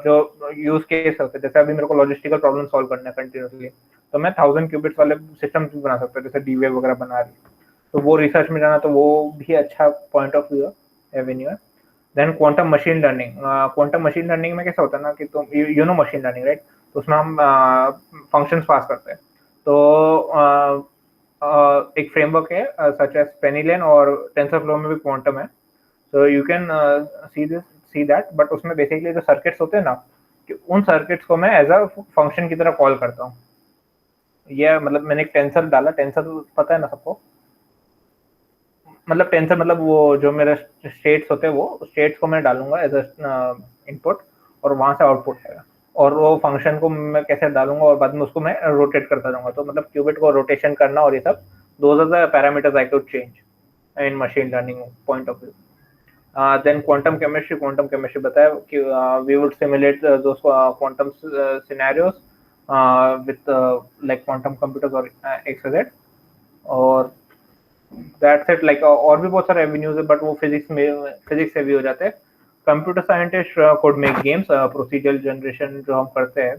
जो यूज केस होते हैं, जैसे अभी मेरे को लॉजिस्टिकल प्रॉब्लम सॉल्व करना है कंटिन्यूसली, तो मैं 1000 क्यूबिट्स वाले सिस्टम्स भी बना सकता हूँ, जैसे D-Wave वगैरह बना रही है। तो वो रिसर्च में जाना, तो वो भी अच्छा पॉइंट ऑफ व्यू है, एवेन्यू है। Then quantum machine learning, quantum machine learning में कैसा होता है ना कि तुम you know machine learning right, तो उसमें हम फंक्शंस पास करते हैं। तो एक फ्रेमवर्क है सच एज पेनिलेन, और टेंसरफ्लो में भी क्वांटम है, so you can see that. But उसमें बेसिकली जो सर्किट्स होते हैं ना, कि उन सर्किट्स को मैं एज अ फंक्शन की तरह कॉल करता हूँ। ये मतलब मैंने एक टेंसर डाला, टेंसर पता है ना सबको, मतलब टेंसर मतलब वो जो मेरे स्टेट्स होते हैं, वो स्टेट्स को मैं डालूंगा एज अ इनपुट, और वहां से आउटपुट आएगा, और वो फंक्शन को मैं कैसे डालूंगा और बाद में उसको मैं रोटेट करता रहूंगा। तो मतलब क्यूबिट को रोटेशन करना और ये सब, those are the parameters I could change in machine learning point of view. Then quantum chemistry बताया कि we would simulate those quantum scenarios with like quantum computers और XYZ, और दैट्स इट। लाइक और भी बहुत सारे एवेन्यूज है, but वो फिजिक्स से भी हो जाते हैं। Computer scientist code make games, procedural generation जो हम करते हैं,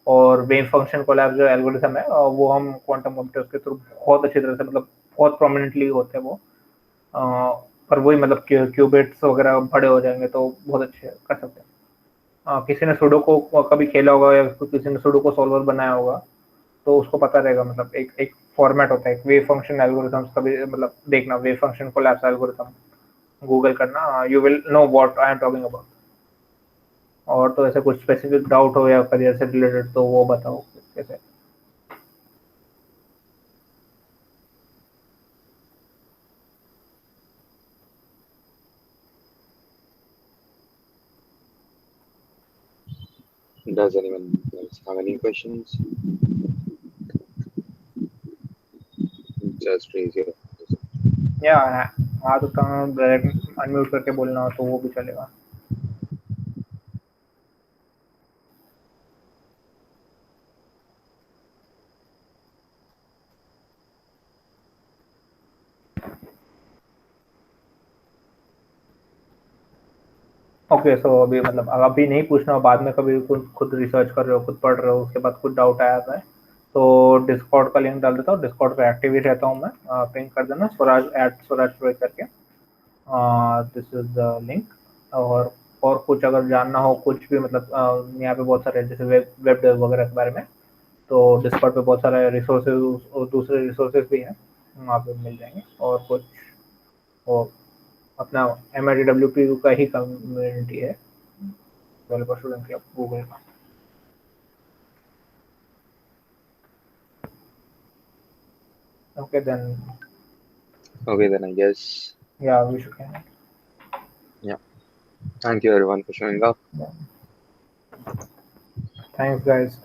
और वेव फंक्शन कोलैब जो एल्गोरिथम है, वो हम क्वांटम कंप्यूटर्स के थ्रू बहुत अच्छी तरह से, मतलब बहुत प्रोमिनेंटली होते हैं वो। पर वही मतलब क्यूबिट्स वगैरह बड़े हो जाएंगे तो बहुत अच्छे कर सकते हैं। किसी ने सुडोको कभी खेला होगा या किसी ने सुडोको सॉल्वर बनाया होगा तो उसको पता रहेगा, मतलब एक एक फॉर्मेट होता है वेव फंक्शन एल्गोरिथम्स का भी, मतलब देखना wave function collapse algorithm, Google करना, you will know what I am talking about. और तो ऐसे कुछ स्पेसिफिक डाउट हो या करियर से रिलेटेड तो वो बताओ कैसे। Does anyone else have any questions? Just raise your hand. या आ सकता हूँ, डायरेक्ट अनम्यूट करके बोलना हो तो वो भी चलेगा. ओके, सो अभी मतलब अभी नहीं पूछना हो, बाद में कभी खुद रिसर्च कर रहे हो, खुद पढ़ रहे हो, उसके बाद कुछ डाउट आया है तो डिस्कॉर्ड का लिंक डाल देता हूँ. डिस्कॉर्ड पे एक्टिव ही रहता हूँ मैं. पिंग कर देना स्वराज @स्वराज करके. This is the link. और कुछ अगर जानना हो कुछ भी, मतलब यहाँ पे बहुत सारे जैसे वेब डेव वगैरह के बारे में, तो डिस्कॉर्ड पे बहुत सारे रिसोर्सेज और दूसरे रिसोर्सेज भी हैं, वहाँ पे मिल जाएंगे. और कुछ वो अपना MITWP का ही कम्युनिटी है, डेवलपर स्टूडेंट क्लब गूगल का. Okay, then Okay, then I guess. yeah, we should end. Yeah. Thank you everyone for showing up. Yeah. Thanks, guys.